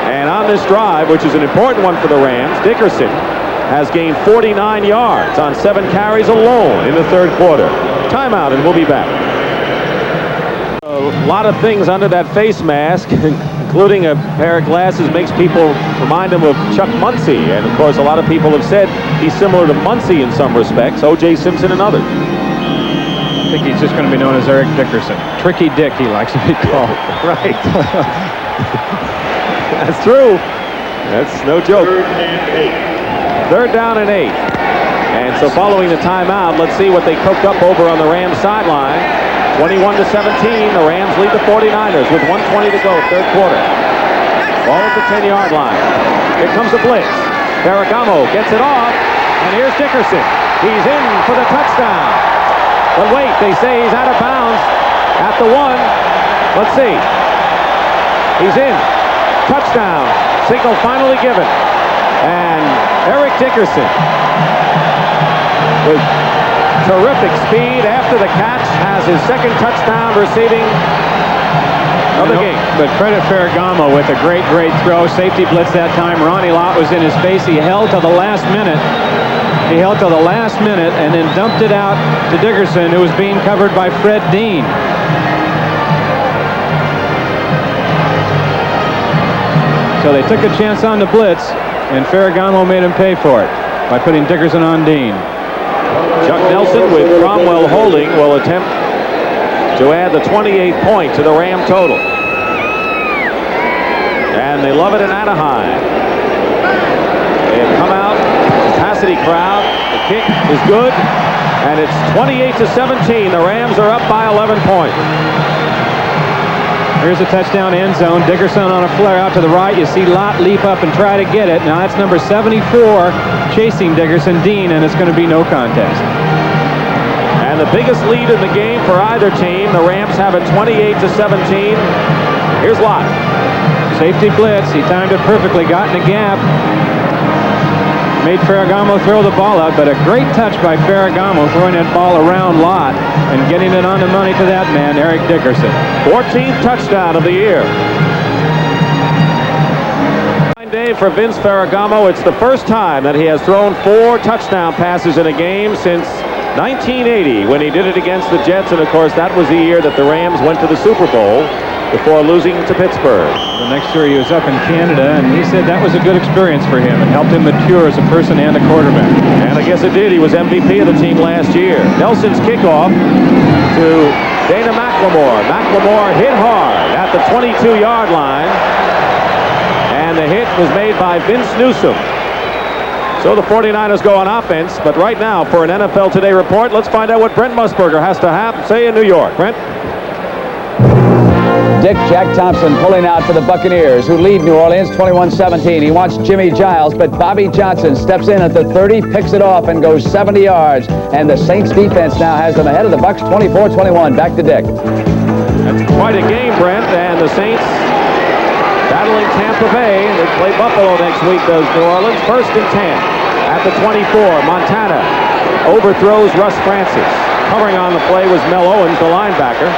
And on this drive, which is an important one for the Rams, Dickerson has gained 49 yards on 7 carries alone in the third quarter. Timeout, and we'll be back. A lot of things under that face mask, including a pair of glasses, makes people remind him of Chuck Muncie. And, of course, a lot of people have said he's similar to Muncie in some respects, O.J. Simpson and others. I think he's just going to be known as Eric Dickerson. Tricky Dick, he likes to be called. Right. That's true. That's no joke. 3rd and 8. 3rd down and 8. And so following the timeout, let's see what they cooked up over on the Rams sideline. 21-17, the Rams lead the 49ers with 1:20 to go, third quarter. Ball at the 10-yard line. Here comes a blitz. Ferragamo gets it off, and here's Dickerson. He's in for the touchdown. But wait, they say he's out of bounds at the 1. Let's see. He's in. Touchdown. Signal finally given. And Eric Dickerson, with terrific speed after the catch, has his 2nd touchdown receiving of the game. But credit Ferragamo with a great throw. Safety blitz that time. Ronnie Lott was in his face. He held to the last minute. And then dumped it out to Dickerson, who was being covered by Fred Dean. So they took a chance on the blitz, and Ferragamo made him pay for it by putting Dickerson on Dean. Chuck Nelson, with Cromwell holding, will attempt to add the 28th point to the Ram total. And they love it in Anaheim. They have come out, capacity crowd. The kick is good, and it's 28-17. The Rams are up by 11 points. Here's a touchdown end zone. Dickerson on a flare out to the right. You see Lott leap up and try to get it. Now that's number 74 chasing Dickerson, Dean, and it's going to be no contest. And the biggest lead in the game for either team. The Rams have it 28-17. Here's Lott. Safety blitz. He timed it perfectly. Got in a gap. Made Ferragamo throw the ball out, but a great touch by Ferragamo throwing that ball around Lott and getting it on the money to that man, Eric Dickerson. 14th touchdown of the year. Day for Vince Ferragamo. It's the first time that he has thrown 4 touchdown passes in a game since 1980, when he did it against the Jets, and of course that was the year that the Rams went to the Super Bowl before losing to Pittsburgh. The next year he was up in Canada, and he said that was a good experience for him and helped him mature as a person and a quarterback. And I guess it did. He was MVP of the team last year. Nelson's kickoff to Dana McLemore. McLemore hit hard at the 22-yard line, and the hit was made by Vince Newsom. So the 49ers go on offense, but right now for an NFL Today report, let's find out what Brent Musburger has to say in New York. Brent? Dick Jack Thompson pulling out for the Buccaneers, who lead New Orleans 21-17. He wants Jimmy Giles, but Bobby Johnson steps in at the 30, picks it off, and goes 70 yards. And the Saints defense now has them ahead of the Bucs 24-21. Back to Dick. That's quite a game, Brent, and the Saints battling Tampa Bay. They play Buffalo next week, does New Orleans. 1st and 10 at the 24. Montana overthrows Russ Francis. Covering on the play was Mel Owens, the linebacker.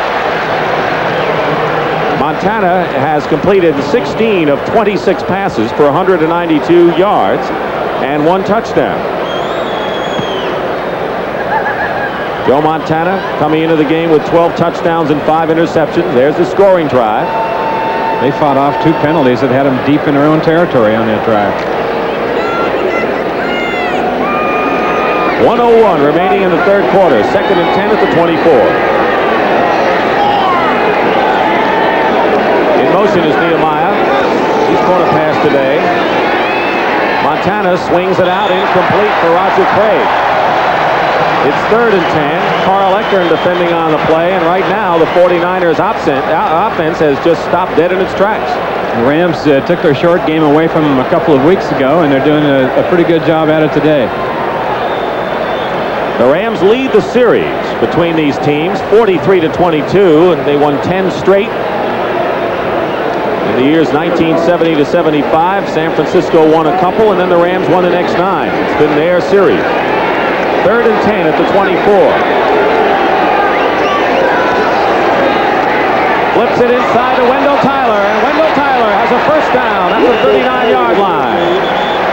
Montana has completed 16 of 26 passes for 192 yards and 1 touchdown. Joe Montana coming into the game with 12 touchdowns and 5 interceptions. There's the scoring drive. They fought off 2 penalties that had them deep in their own territory on that drive. 1:01 remaining in the third quarter. 2nd and 10 at the 24. Motion is Nehemiah. He's caught a pass today. Montana swings it out, incomplete for Roger Craig. It's 3rd and 10. Carl Eckern defending on the play, and right now the 49ers offense has just stopped dead in its tracks. The Rams took their short game away from them a couple of weeks ago, and they're doing a pretty good job at it today. The Rams lead the series between these teams 43-22, and they won 10 straight. In the years 1970 to 75, San Francisco won a couple, and then the Rams won the next 9. It's been their series. 3rd and 10 at the 24. Flips it inside to Wendell Tyler, and Wendell Tyler has a 1st down at at the 39-yard line.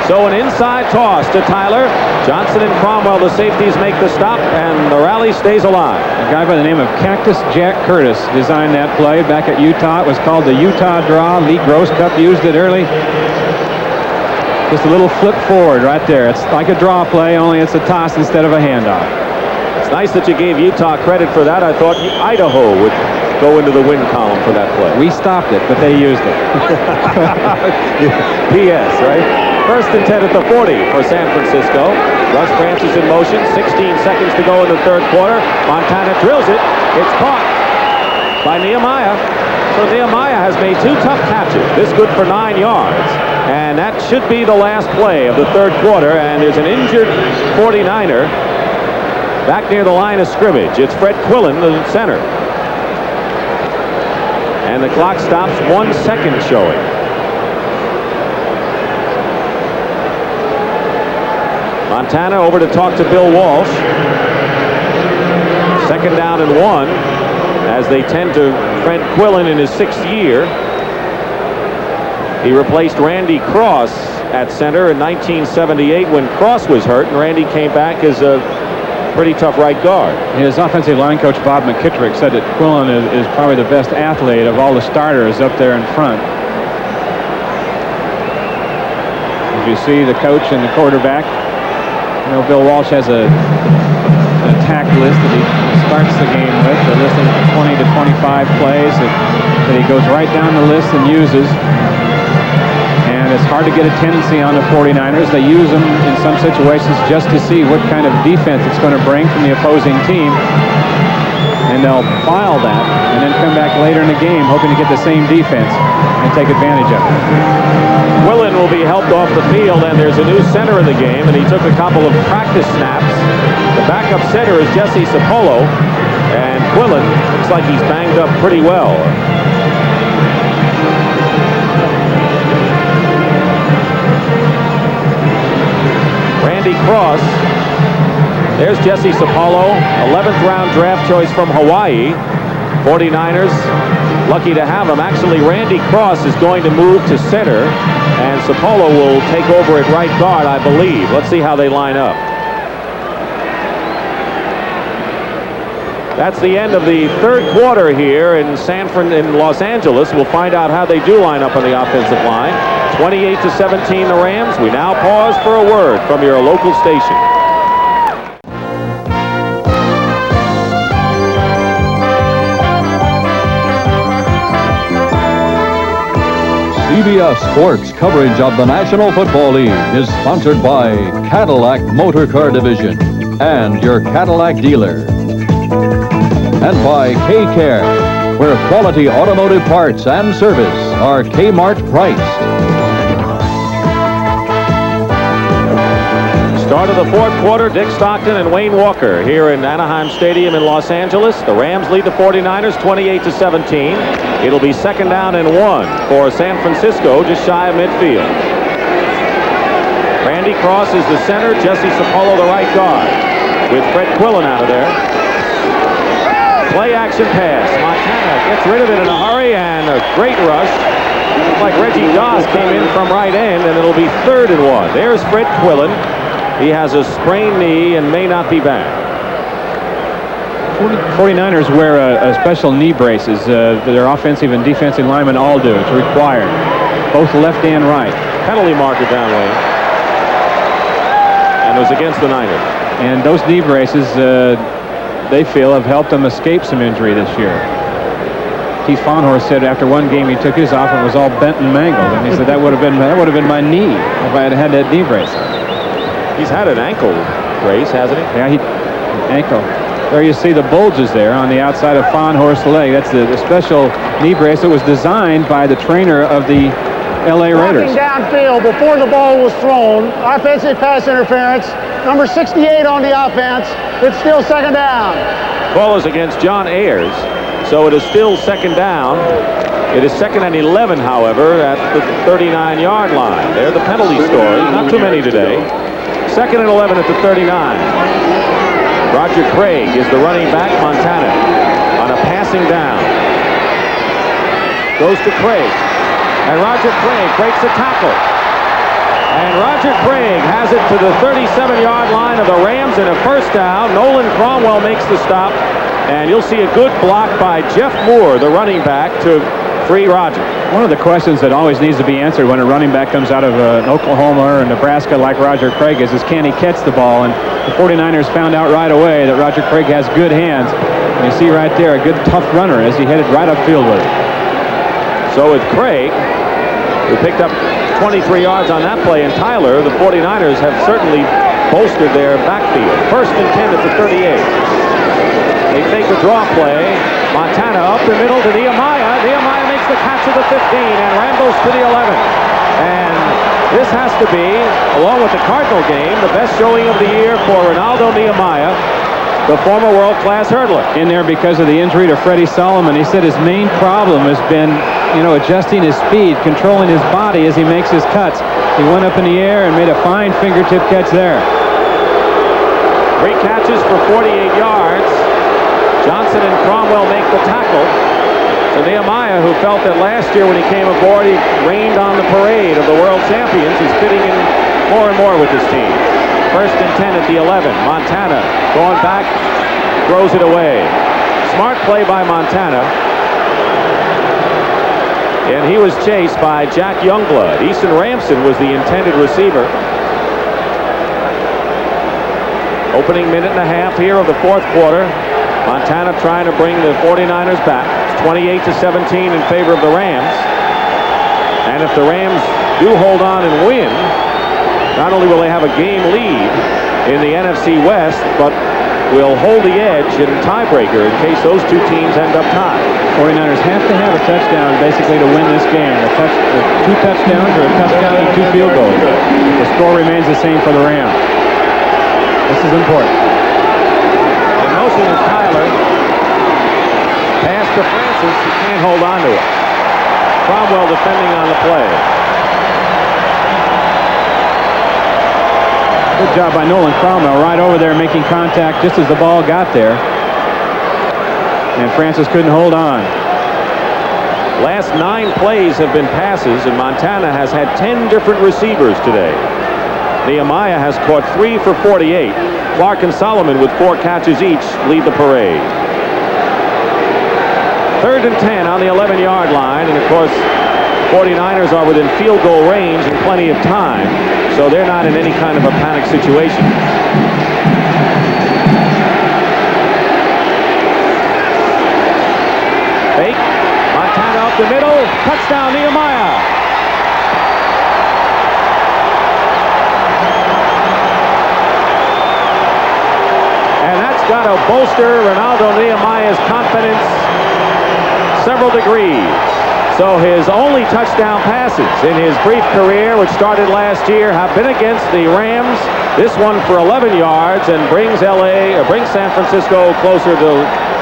So an inside toss to Tyler. Johnson and Cromwell, the safeties, make the stop, and the rally stays alive. A guy by the name of Cactus Jack Curtis designed that play back at Utah. It was called the Utah Draw. Lee Grosscup used it early. Just a little flip forward right there. It's like a draw play, only it's a toss instead of a handoff. It's nice that you gave Utah credit for that. I thought Idaho would go into the win column for that play. We stopped it, but they used it. P.S., right? First and 10 at the 40 for San Francisco. Russ Francis in motion. 16 seconds to go in the third quarter. Montana drills it. It's caught by Nehemiah. So Nehemiah has made 2 tough catches. This good for 9 yards. And that should be the last play of the third quarter. And there's an injured 49er back near the line of scrimmage. It's Fred Quillen, the center. And the clock stops 1 second showing. Montana over to talk to Bill Walsh. Second down and 1 as they tend to Fred Quillen in his 6th year. He replaced Randy Cross at center in 1978 when Cross was hurt, and Randy came back as a pretty tough right guard. His offensive line coach Bob McKittrick said that Quillen is probably the best athlete of all the starters up there in front. As you see the coach and the quarterback, you know, Bill Walsh has an attack list that he starts the game with, a list of 20 to 25 plays that he goes right down the list and uses. And it's hard to get a tendency on the 49ers. They use them in some situations just to see what kind of defense it's going to bring from the opposing team. And they'll file that and then come back later in the game hoping to get the same defense and take advantage of it. Quillen will be helped off the field, and there's a new center in the game, and he took a couple of practice snaps. The backup center is Jesse Sapolo, and Quillen looks like he's banged up pretty well. Randy Cross. There's Jesse Sapolo, 11th round draft choice from Hawaii. 49ers lucky to have him. Actually, Randy Cross is going to move to center, and Sapolo will take over at right guard, I believe. Let's see how they line up. That's the end of the third quarter here in Los Angeles. We'll find out how they do line up on the offensive line. 28-17 the Rams. We now pause for a word from your local station. CBS Sports coverage of the National Football League is sponsored by Cadillac Motor Car Division and your Cadillac dealer. And by K-Care, where quality automotive parts and service are Kmart priced. Start of the fourth quarter, Dick Stockton and Wayne Walker here in Anaheim Stadium in Los Angeles. The Rams lead the 49ers 28-17. It'll be second down and 1 for San Francisco, just shy of midfield. Randy Cross is the center, Jesse Sapolo the right guard, with Fred Quillen out of there. Play action pass. Montana gets rid of it in a hurry, and a great rush. Looks like Reggie Doss came in from right end, and it'll be third and 1. There's Fred Quillen. He has a sprained knee and may not be back. 49ers wear a special knee braces. Their offensive and defensive linemen all do. It's required, both left and right. Penalty marker down lane. And it was against the Niners. And those knee braces, they feel, have helped them escape some injury this year. Keith Fahnhorst said after one game he took his off and it was all bent and mangled. And he said that would have been my knee if I had had that knee brace. He's had an ankle brace, hasn't he? Yeah, ankle. There you see the bulges there on the outside of Fahnhorst's leg. That's the special knee brace that was designed by the trainer of the L.A. Raiders. Walking downfield before the ball was thrown. Offensive pass interference. Number 68 on the offense. It's still second down. Ball is against John Ayers, so it is still second down. It is second and 11, however, at the 39-yard line. They're the penalty story. Not too many today. Second and 11 at the 39. Roger Craig is the running back. Montana on a passing down. Goes to Craig. And Roger Craig breaks a tackle. And Roger Craig has it to the 37-yard line of the Rams in a first down. Nolan Cromwell makes the stop. And you'll see a good block by Jeff Moore, the running back, to free Roger. One of the questions that always needs to be answered when a running back comes out of Oklahoma or Nebraska like Roger Craig is can he catch the ball? And the 49ers found out right away that Roger Craig has good hands. And you see right there a good tough runner as he headed right upfield with it. So with Craig, who picked up 23 yards on that play, and Tyler, the 49ers have certainly bolstered their backfield. First and 10 at the 38. They take a draw play. Montana up the middle to Nehemiah. Nehemiah makes the catch at the 15 and rambles to the 11. And this has to be, along with the Cardinal game, the best showing of the year for Renaldo Nehemiah, the former world-class hurdler. In there because of the injury to Freddie Solomon. He said his main problem has been, adjusting his speed, controlling his body as he makes his cuts. He went up in the air and made a fine fingertip catch there. 3 catches for 48 yards. Johnson and Cromwell make the tackle. So Nehemiah, who felt that last year when he came aboard, he rained on the parade of the world champions, is fitting in more and more with this team. First and 10 at the 11. Montana going back, throws it away. Smart play by Montana. And he was chased by Jack Youngblood. Easton Ramson was the intended receiver. Opening minute and a half here of the fourth quarter. Montana trying to bring the 49ers back. 28-17 in favor of the Rams. And if the Rams do hold on and win, not only will they have a game lead in the NFC West, but will hold the edge in tiebreaker in case those two teams end up tied. 49ers have to have a touchdown basically to win this game. Two touchdowns or a touchdown and 2 field goals. The score remains the same for the Rams. This is important. In motion is Tyler. Pass to Francis. He can't hold on to it. Cromwell defending on the play. Good job by Nolan Cromwell right over there making contact just as the ball got there. And Francis couldn't hold on. Last 9 plays have been passes, and Montana has had 10 different receivers today. Nehemiah has caught 3 for 48. Clark and Solomon with 4 catches each lead the parade. 3rd and 10 on the 11-yard line, and of course 49ers are within field goal range and plenty of time, so they're not in any kind of a panic situation. Fake. Montana up the middle. Touchdown, Nehemiah. And that's got to bolster Renaldo Nehemiah's confidence several degrees. So his only touchdown passes in his brief career, which started last year, have been against the Rams. This one for 11 yards and brings San Francisco closer to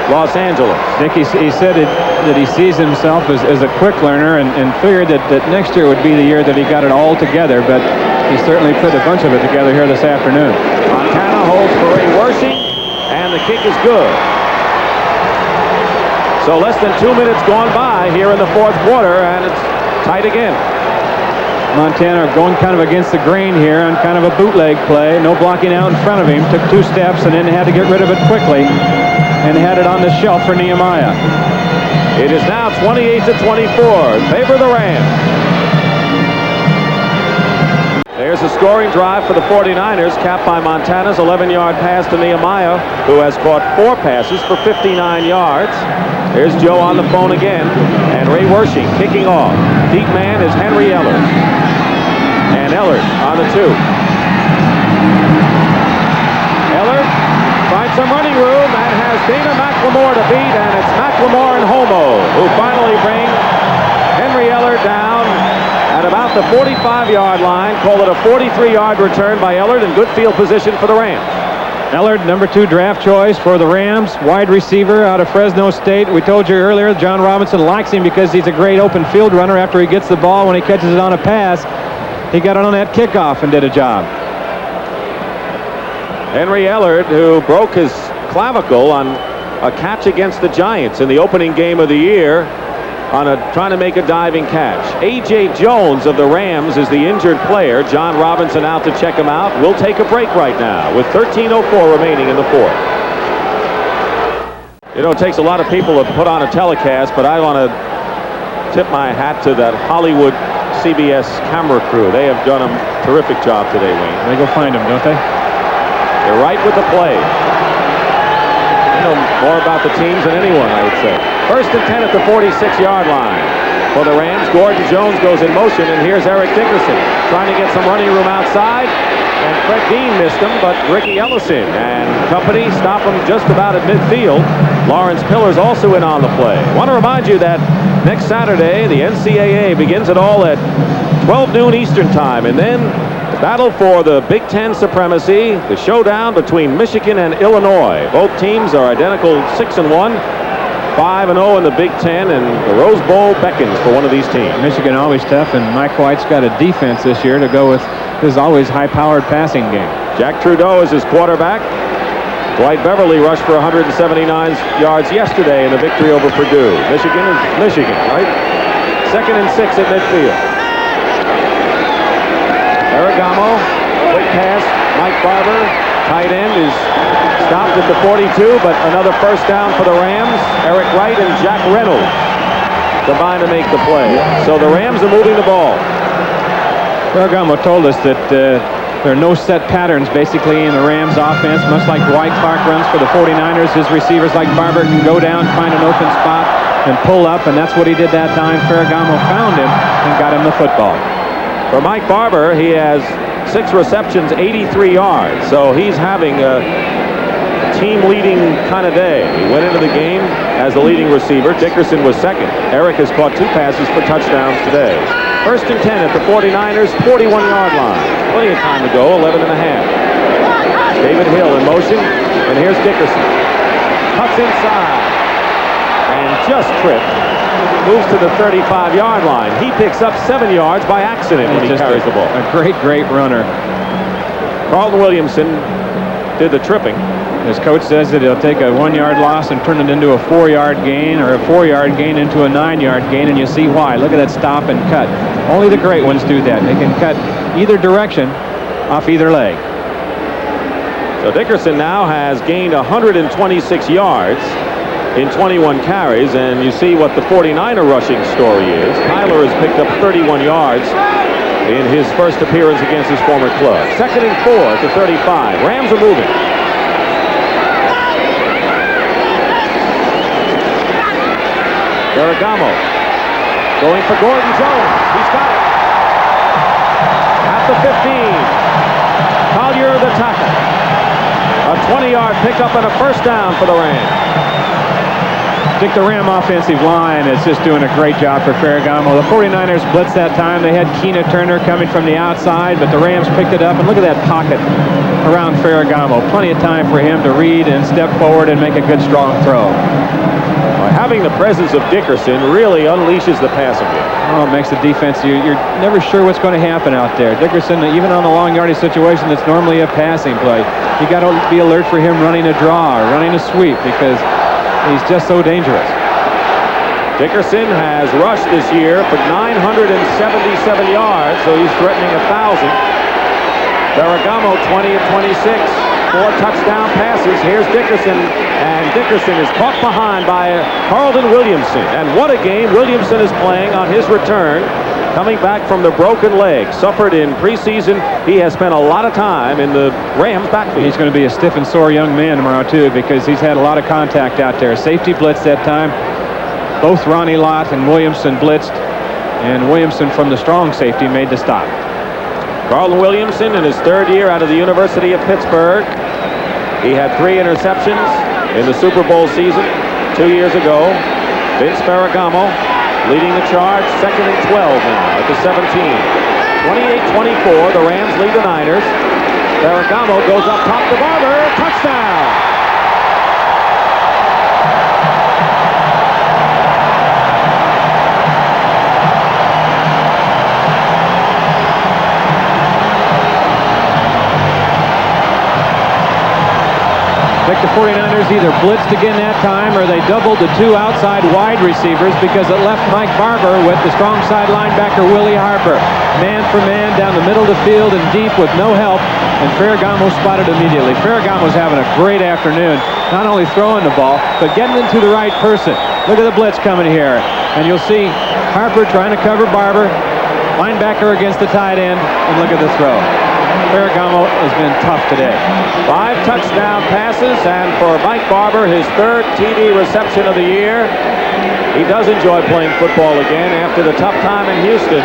Los Angeles. Dick, he said that he sees himself as a quick learner and figured that next year would be the year that he got it all together, but he certainly put a bunch of it together here this afternoon. Montana holds for Ray Wersching, and the kick is good. So less than 2 minutes gone by here in the fourth quarter, and it's tight again. Montana going kind of against the grain here on kind of a bootleg play. No blocking out in front of him. Took 2 steps and then had to get rid of it quickly and had it on the shelf for Nehemiah. It is now 28-24 in favor of the Rams. There's a scoring drive for the 49ers, capped by Montana's 11-yard pass to Nehemiah, who has caught 4 passes for 59 yards. Here's Joe on the phone again, and Ray Wersching kicking off. Deep man is Henry Ellard. And Ellard on the 2. Ellard finds some running room and has Dana McLemore to beat, and it's McLemore and Homo who finally bring Henry Ellard down at about the 45-yard line. Call it a 43-yard return by Ellard, and good field position for the Rams. Ellard, number 2 draft choice for the Rams, wide receiver out of Fresno State. We told you earlier, John Robinson likes him because he's a great open field runner. After he gets the ball, when he catches it on a pass, he got on that kickoff and did a job. Henry Ellard, who broke his clavicle on a catch against the Giants in the opening game of the year, on trying to make a diving catch. A.J. Jones of the Rams is the injured player. John Robinson out to check him out. We'll take a break right now with 13:04 remaining in the fourth. You know, it takes a lot of people to put on a telecast, but I want to tip my hat to that Hollywood CBS camera crew. They have done a terrific job today, Wayne. They go find them, don't they? They're right with the play. They know more about the teams than anyone, I would say. 1st and 10 at the 46-yard line. For the Rams, Gordon Jones goes in motion, and here's Eric Dickerson trying to get some running room outside. And Fred Dean missed him, but Ricky Ellison and company stop him just about at midfield. Lawrence Pillar's also in on the play. I want to remind you that next Saturday, the NCAA begins it all at 12 noon Eastern time, and then the battle for the Big Ten supremacy, the showdown between Michigan and Illinois. Both teams are identical 6-1. 5-0 in the Big Ten, and the Rose Bowl beckons for one of these teams. Michigan always tough, and Mike White's got a defense this year to go with his always high-powered passing game. Jack Trudeau is his quarterback. Dwight Beverly rushed for 179 yards yesterday in the victory over Purdue. Michigan is Michigan, right? 2nd and 6 at midfield. Ferragamo, quick pass. Mike Barber, tight end, is stopped at the 42, but another first down for the Rams. Eric Wright and Jack Reynolds combined to make the play. So the Rams are moving the ball. Ferragamo told us that there are no set patterns basically in the Rams offense, much like Dwight Clark runs for the 49ers. His receivers like Barber can go down, find an open spot, and pull up, and that's what he did that time. Ferragamo found him and got him the football. For Mike Barber, he has 6 receptions, 83 yards. So he's having a team-leading kind of day. He went into the game as the leading receiver. Dickerson was second. Eric has caught 2 passes for touchdowns today. 1st and 10 at the 49ers, 41-yard line. Plenty of time to go, 11 and a half. David Hill in motion, and here's Dickerson. Cuts inside, and just tripped. Moves to the 35-yard line. He picks up 7 yards by accident when he carries the ball. A great runner. Carlton Williamson did the tripping. His coach says that he'll take a 1-yard loss and turn it into a 4-yard gain, or a 4-yard gain into a 9-yard gain, and you see why. Look at that stop and cut. Only the great ones do that. They can cut either direction off either leg. So Dickerson now has gained 126 yards in 21 carries, and you see what the 49er rushing story is. Tyler has picked up 31 yards in his first appearance against his former club. 2nd and 4 at the 35. Rams are moving. Ferragamo going for Gordon Jones. He's got it. At the 15. Collier the tackle. A 20-yard pickup and a first down for the Rams. I think the Ram offensive line is just doing a great job for Ferragamo. The 49ers blitzed that time. They had Keena Turner coming from the outside, but the Rams picked it up, and look at that pocket around Ferragamo. Plenty of time for him to read and step forward and make a good, strong throw. Having the presence of Dickerson really unleashes the passing game. Oh, it makes the defense, you're never sure what's going to happen out there. Dickerson, even on the long yardage situation that's normally a passing play, you got to be alert for him running a draw or running a sweep, because he's just so dangerous. Dickerson has rushed this year for 977 yards, so he's threatening 1,000. Ferragamo 20 of 26. 4 touchdown passes. Here's Dickerson, and Dickerson is caught behind by Carlton Williamson. And what a game Williamson is playing on his return, coming back from the broken leg. Suffered in preseason. He has spent a lot of time in the Rams backfield. He's going to be a stiff and sore young man tomorrow, too, because he's had a lot of contact out there. Safety blitz that time. Both Ronnie Lott and Williamson blitzed, and Williamson from the strong safety made the stop. Carlton Williamson in his 3rd year out of the University of Pittsburgh. He had 3 interceptions in the Super Bowl season 2 years ago. Vince Ferragamo leading the charge. 2nd and 12 now at the 17. 28-24, the Rams lead the Niners. Ferragamo goes up top to Barber. Touchdown! like the 49ers either blitzed again that time or they doubled the 2 outside wide receivers because it left Mike Barber with the strong side linebacker Willie Harper. Man for man down the middle of the field and deep with no help, and Ferragamo spotted immediately. Ferragamo's having a great afternoon, not only throwing the ball, but getting it to the right person. Look at the blitz coming here, and you'll see Harper trying to cover Barber, linebacker against the tight end, and look at the throw. Ferragamo has been tough today. 5 touchdown passes, and for Mike Barber, his 3rd TD reception of the year. He does enjoy playing football again after the tough time in Houston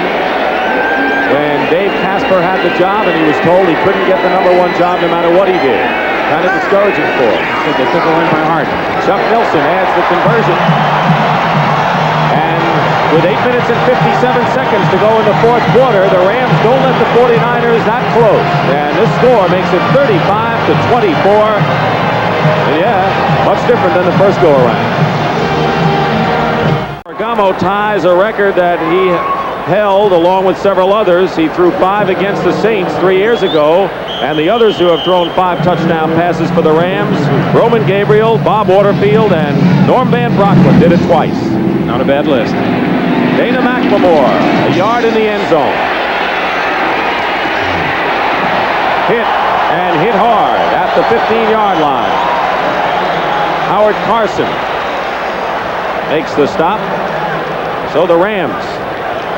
when Dave Casper had the job and he was told he couldn't get the #1 job no matter what he did. Kind of discouraging for him. They took away my heart. Chuck Nelson adds the conversion. And with 8 minutes and 57 seconds to go in the 4th quarter, the Rams don't let the 49ers that close. And this score makes it 35-24. And yeah, much different than the first go-around. Ferragamo ties a record that he held along with several others. He threw 5 against the Saints 3 years ago, and the others who have thrown 5 touchdown passes for the Rams, Roman Gabriel, Bob Waterfield, and Norm Van Brocklin did it twice. Not a bad list. Dana McLemore, a yard in the end zone. Hit, and hit hard at the 15-yard line. Howard Carson makes the stop. So the Rams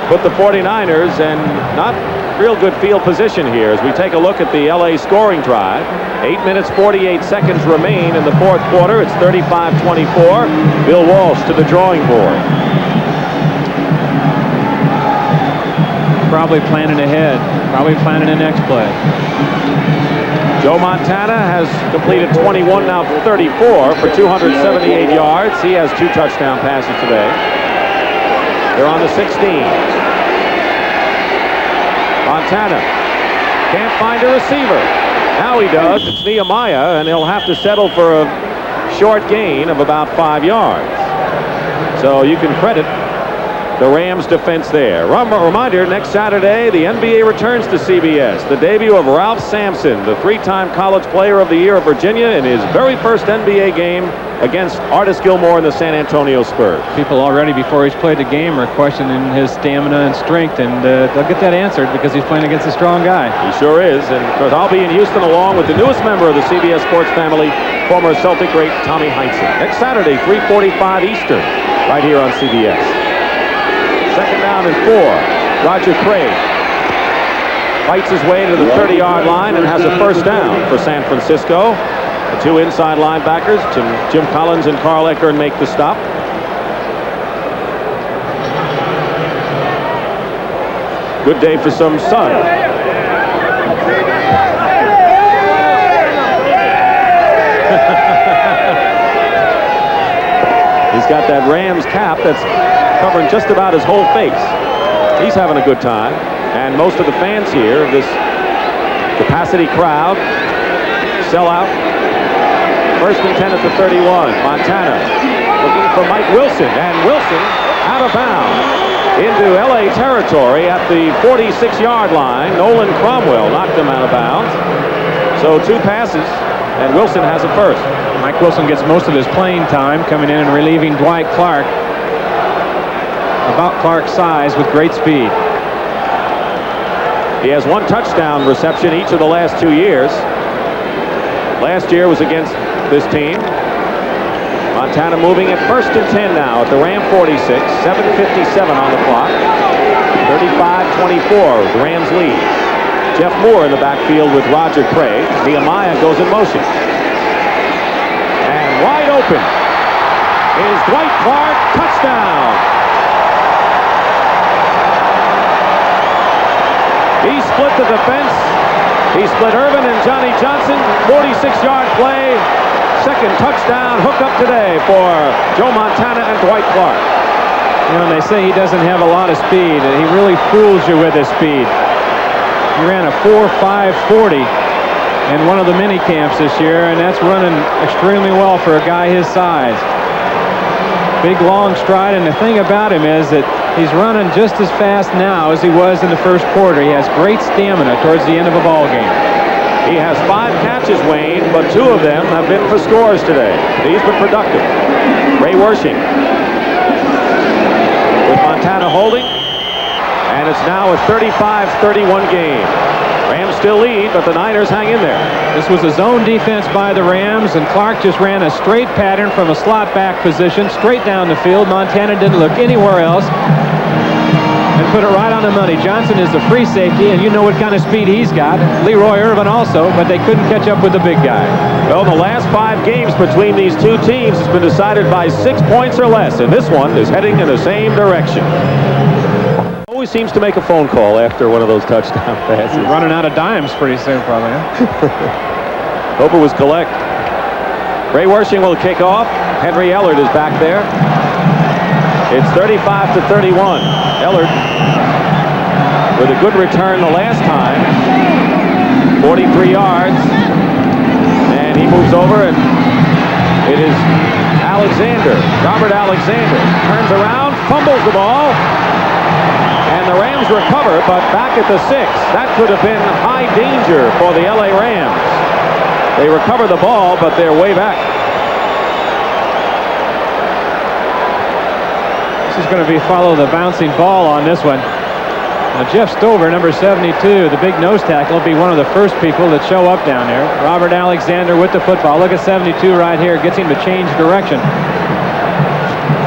put the 49ers in not real good field position here as we take a look at the LA scoring drive. 8 minutes 48 seconds remain in the 4th quarter. It's 35-24. Bill Walsh to the drawing board. Probably planning ahead. Probably planning the next play. Joe Montana has completed 21, now 34 for 278 yards. He has 2 touchdown passes today. They're on the 16. Montana can't find a receiver. Now he does. It's Nehemiah, and he'll have to settle for a short gain of about 5 yards. So you can credit the Rams defense there. Reminder, next Saturday, the NBA returns to CBS. The debut of Ralph Sampson, the 3-time College Player of the Year of Virginia, in his very first NBA game against Artis Gilmore and the San Antonio Spurs. People already, before he's played the game, are questioning his stamina and strength, and they'll get that answered because he's playing against a strong guy. He sure is, and of course I'll be in Houston along with the newest member of the CBS Sports family, former Celtic great Tommy Heinsohn. Next Saturday, 3:45 Eastern, right here on CBS. 2nd down and 4. Roger Craig fights his way to the 30-yard line and has a 1st down for San Francisco. The 2 inside linebackers, Jim Collins and Carl Eckern, make the stop. Good day for some sun. He's got that Rams cap that's covering just about his whole face. He's having a good time, and most of the fans here, this capacity crowd, sell out. 1st and 10 at the 31. Montana looking for Mike Wilson, and Wilson out of bounds into LA territory at the 46-yard line. Nolan Cromwell knocked him out of bounds. So 2 passes, and Wilson has a 1st. Mike Wilson gets most of his playing time coming in and relieving Dwight Clark. About Clark's size with great speed. He has 1 touchdown reception each of the last 2 years. Last year was against this team. Montana moving at 1st and 10 now at the Ram 46. 7:57 on the clock. 35-24. The Rams lead. Jeff Moore in the backfield with Roger Craig. Nehemiah goes in motion. And wide open is Dwight Clark. Touchdown. He split the defense. He split Irvin and Johnny Johnson. 46-yard play. 2nd touchdown hook up today for Joe Montana and Dwight Clark. You know, they say he doesn't have a lot of speed. He really fools you with his speed. He ran a 4.5 40 in one of the mini camps this year, and that's running extremely well for a guy his size. Big long stride, and the thing about him is that he's running just as fast now as he was in the 1st quarter. He has great stamina towards the end of a ball game. He has 5 catches, Wayne, but 2 of them have been for scores today. He's been productive. Ray Wersching with Montana holding, and it's now a 35-31 game. Rams still lead, but the Niners hang in there. This was a zone defense by the Rams, and Clark just ran a straight pattern from a slot back position straight down the field. Montana didn't look anywhere else and put it right on the money. Johnson is the free safety, and you know what kind of speed he's got. Leroy Irvin also, but they couldn't catch up with the big guy. Well, the last 5 games between these two teams has been decided by 6 points or less, and this one is heading in the same direction. Always seems to make a phone call after one of those touchdown passes. Running out of dimes pretty soon, probably. Huh? Hope it was collect. Ray Wersching will kick off. Henry Ellard is back there. It's 35-31. Ellard with a good return the last time. 43 yards. And he moves over, and it is Alexander. Robert Alexander turns around, fumbles the ball. And the Rams recover, but back at the 6. That could have been high danger for the LA Rams. They recover the ball, but they're way back. This is going to be follow the bouncing ball on this one. Now Jeff Stover, number 72, the big nose tackle, will be one of the first people that show up down there. Robert Alexander with the football. Look at 72 right here. Gets him to change direction.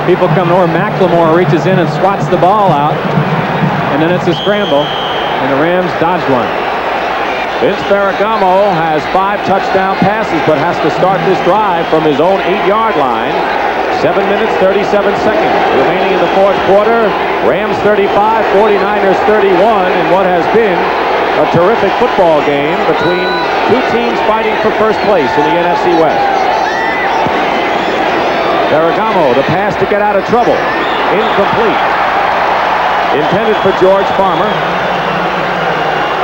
People come over. McLemore reaches in and swats the ball out. And then it's a scramble, and the Rams dodged one. Vince Ferragamo has 5 touchdown passes, but has to start this drive from his own 8-yard line. 7 minutes, 37 seconds remaining in the 4th quarter. Rams 35, 49ers 31, in what has been a terrific football game between 2 teams fighting for first place in the NFC West. Ferragamo, the pass to get out of trouble. Incomplete. Intended for George Farmer.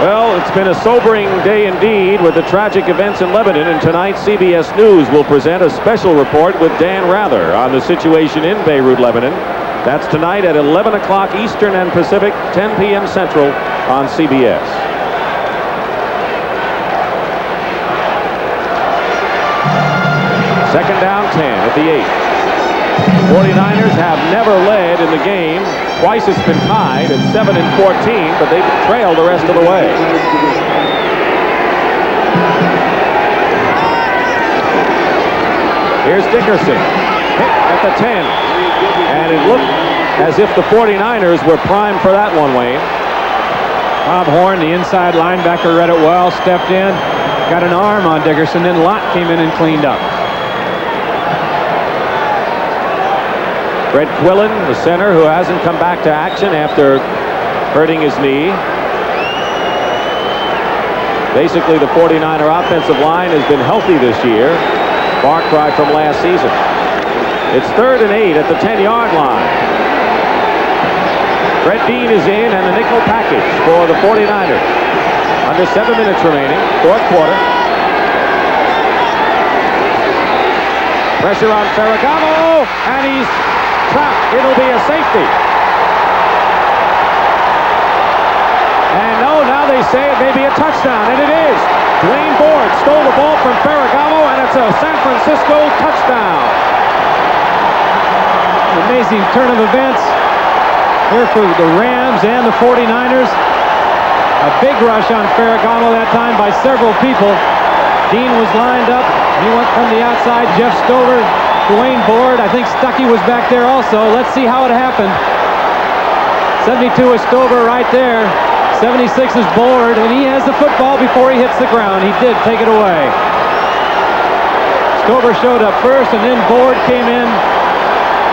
Well, it's been a sobering day indeed with the tragic events in Lebanon, and tonight CBS News will present a special report with Dan Rather on the situation in Beirut, Lebanon. That's tonight at 11 o'clock Eastern and Pacific, 10 p.m. Central on CBS. Second down, 10 at the 8. 49ers have never led in the game. Twice it's been tied at 7 and 14, but they've trailed the rest of the way. Here's Dickerson, hit at the 10. And it looked as if the 49ers were primed for that one, Wayne. Bob Horn, the inside linebacker, read it well, stepped in, got an arm on Dickerson, then Lott came in and cleaned up. Brett Quillen, the center, who hasn't come back to action after hurting his knee. Basically, the 49er offensive line has been healthy this year. Far cry from last season. It's 3rd and 8 at the 10-yard line. Brett Dean is in, and the nickel package for the 49ers. Under 7 minutes remaining, 4th quarter. Pressure on Ferragamo, and he's trapped. It'll be a safety. And no, now they say it may be a touchdown, and it is. Dwaine Board stole the ball from Ferragamo, and it's a San Francisco touchdown. Amazing turn of events here for the Rams and the 49ers. A big rush on Ferragamo that time by several people. Dean was lined up. He went from the outside. Jeff Stover, Dwaine Board. I think Stuckey was back there also. Let's see how it happened. 72 is Stover right there. 76 is Board, and he has the football before he hits the ground. He did take it away. Stover showed up first, and then Board came in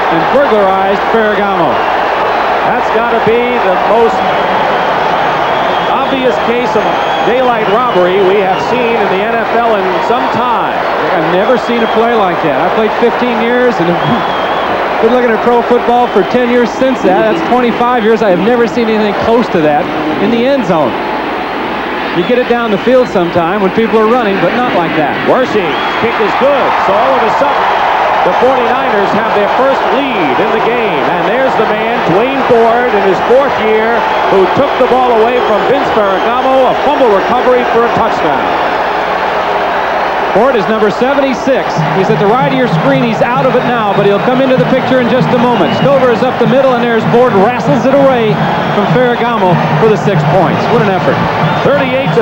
and burglarized Ferragamo. That's got to be the most obvious case of daylight robbery we have seen in the NFL in some time. I've never seen a play like that. I played 15 years and been looking at pro football for 10 years since that. That's 25 years. I have never seen anything close to that in the end zone. You get it down the field sometime when people are running, but not like that. Wersching's kick is good, so all of a sudden the 49ers have their first lead in the game, and there's the man, Dwaine Board, in his 4th year, who took the ball away from Vince Ferragamo, a fumble recovery for a touchdown. Ford is number 76. He's at the right of your screen. He's out of it now, but he'll come into the picture in just a moment. Stover is up the middle, and there's Ford, wrestles it away from Ferragamo for the 6 points. What an effort. 38-35,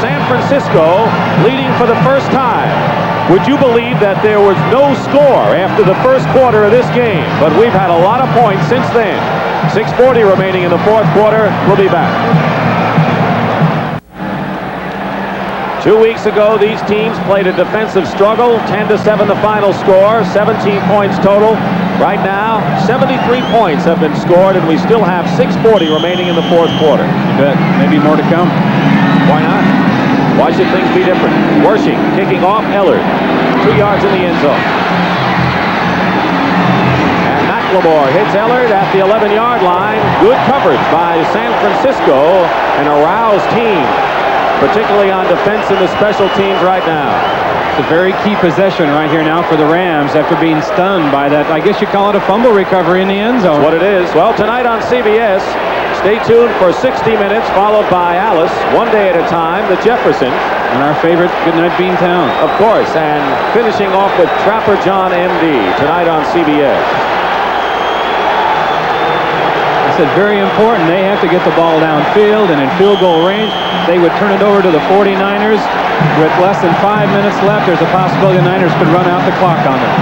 San Francisco leading for the first time. Would you believe that there was no score after the first quarter of this game? But we've had a lot of points since then. 6:40 remaining in the fourth quarter. We'll be back. 2 weeks ago, these teams played a defensive struggle. 10-7 the final score, 17 points total. Right now, 73 points have been scored, and we still have 6:40 remaining in the fourth quarter. You bet. Maybe more to come. Why not? Why should things be different? Wersching kicking off Ellard. 2 yards in the end zone. And McLemore hits Ellard at the 11-yard line. Good coverage by San Francisco, an aroused team, particularly on defense and the special teams right now. It's a very key possession right here now for the Rams after being stunned by that. I guess you call it a fumble recovery in the end zone. That's what it is. Well, tonight on CBS, stay tuned for 60 Minutes, followed by Alice, One Day at a Time, the Jefferson. And our favorite, Goodnight Beantown. Of course, and finishing off with Trapper John M.D. tonight on CBS. I said very important. They have to get the ball downfield and in field goal range. They would turn it over to the 49ers. With less than 5 minutes left, there's a possibility the Niners could run out the clock on them.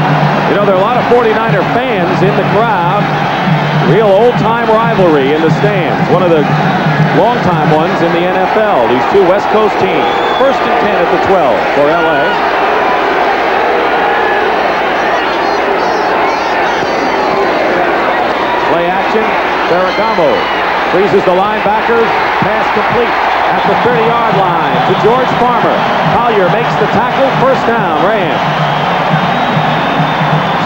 You know, there are a lot of 49er fans in the crowd. Real old-time rivalry in the stands. One of the long-time ones in the NFL. These two West Coast teams. 1st and 10 at the 12 for L.A. Play action. Ferragamo freezes the linebackers. Pass complete at the 30-yard line to George Farmer. Collier makes the tackle. First down, Rams.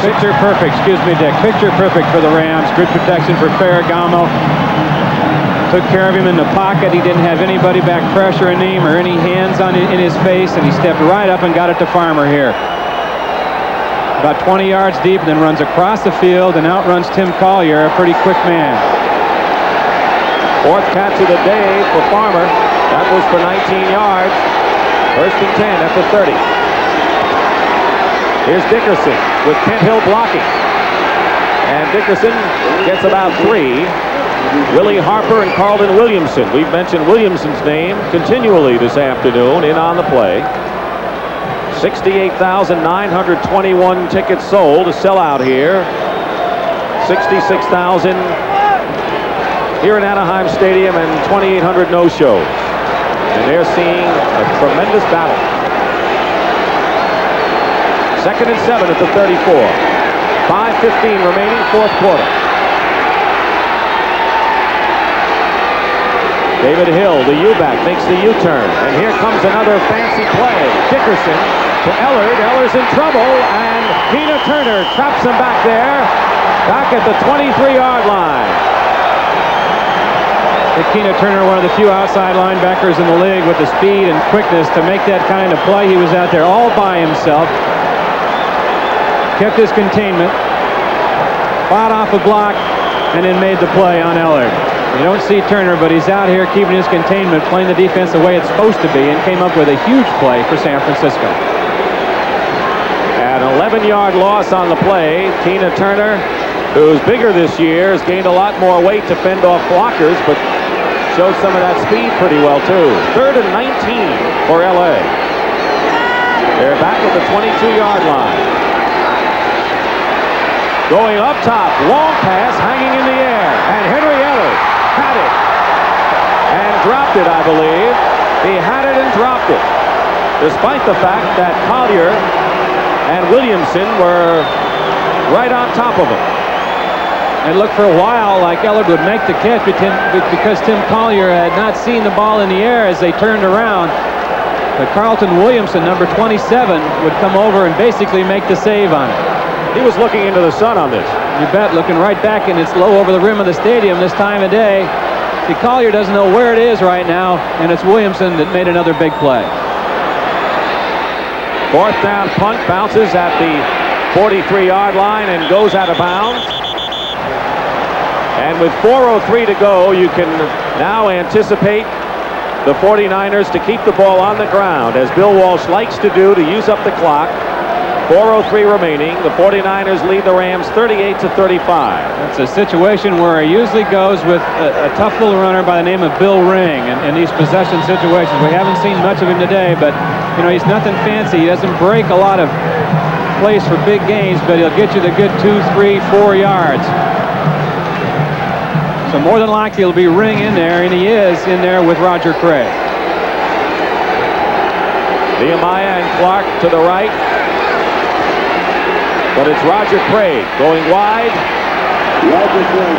Picture perfect, excuse me, Dick. Picture perfect for the Rams. Good protection for Ferragamo. Took care of him in the pocket. He didn't have anybody back pressuring him or any hands in his face, and he stepped right up and got it to Farmer here. About 20 yards deep, and then runs across the field and outruns Tim Collier, a pretty quick man. 4th catch of the day for Farmer. That was for 19 yards. 1st and 10 at the 30. Here's Dickerson with Kent Hill blocking. And Dickerson gets about 3. Willie Harper and Carlton Williamson. We've mentioned Williamson's name continually this afternoon in on the play. 68,921 tickets sold, a sellout here. 66,000 here in Anaheim Stadium and 2,800 no-shows. And they're seeing a tremendous battle. 2nd and 7 at the 34. 5:15 remaining, fourth quarter. David Hill, the U-back, makes the U-turn. And here comes another fancy play. Dickerson to Ellard. Ellard's in trouble, and Tina Turner traps him back there, back at the 23-yard line. Tina Turner, one of the few outside linebackers in the league with the speed and quickness to make that kind of play. He was out there all by himself. Kept his containment. Fought off a block, and then made the play on Ellard. You don't see Turner, but he's out here keeping his containment, playing the defense the way it's supposed to be, and came up with a huge play for San Francisco. An 11-yard loss on the play. Tina Turner, who's bigger this year, has gained a lot more weight to fend off blockers, but showed some of that speed pretty well, too. 3rd and 19 for L.A. They're back at the 22-yard line. Going up top, long pass hanging in the air, and Henry Ellard had it and dropped it, I believe. He had it and dropped it, despite the fact that Collier and Williamson were right on top of him. It looked for a while like Ellard would make the catch because Tim Collier had not seen the ball in the air as they turned around. But Carlton Williamson, number 27, would come over and basically make the save on it. He was looking into the sun on this. You bet, looking right back, and it's low over the rim of the stadium this time of day. See, Collier doesn't know where it is right now, and it's Williamson that made another big play. 4th down punt, bounces at the 43-yard line and goes out of bounds. And with 4:03 to go, you can now anticipate the 49ers to keep the ball on the ground, as Bill Walsh likes to do, to use up the clock. 4:03 remaining. The 49ers lead the Rams 38-35. It's a situation where he usually goes with a tough little runner by the name of Bill Ring in these possession situations. We haven't seen much of him today, but you know, he's nothing fancy. He doesn't break a lot of plays for big gains, but he'll get you the good 2, 3, 4 yards. So more than likely he'll be Ring in there, and he is in there with Roger Craig. Nehemiah and Clark to the right. But it's Roger Craig going wide.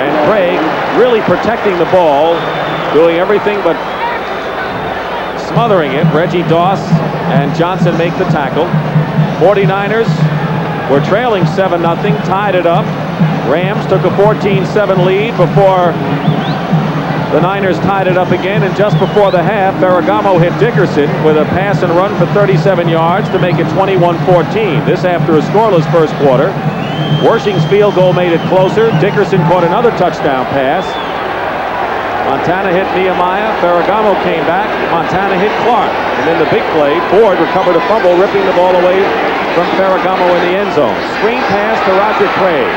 And Craig really protecting the ball, doing everything but smothering it. Reggie Doss and Johnson make the tackle. 49ers were trailing 7-0, tied it up. Rams took a 14-7 lead before the Niners tied it up again, and just before the half, Ferragamo hit Dickerson with a pass and run for 37 yards to make it 21-14. This after a scoreless first quarter. Wersching's field goal made it closer. Dickerson caught another touchdown pass. Montana hit Nehemiah. Ferragamo came back. Montana hit Clark. And then the big play, Ford recovered a fumble, ripping the ball away from Ferragamo in the end zone. Screen pass to Roger Craig.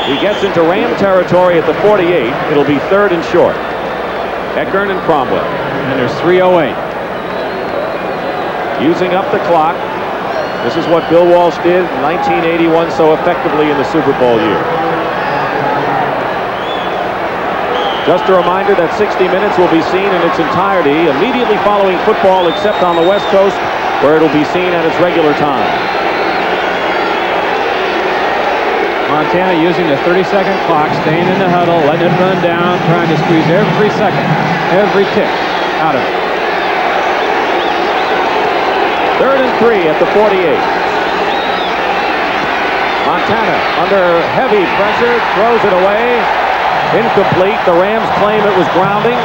He gets into Ram territory at the 48. It'll be 3rd and short. Eckern and Cromwell. And there's 3:08. Using up the clock. This is what Bill Walsh did in 1981 so effectively in the Super Bowl year. Just a reminder that 60 Minutes will be seen in its entirety immediately following football, except on the West Coast, where it'll be seen at its regular time. Montana using the 30-second clock, staying in the huddle, letting it run down, trying to squeeze every second, every tick out of it. 3rd and 3 at the 48. Montana under heavy pressure, throws it away. Incomplete. The Rams claim it was grounding.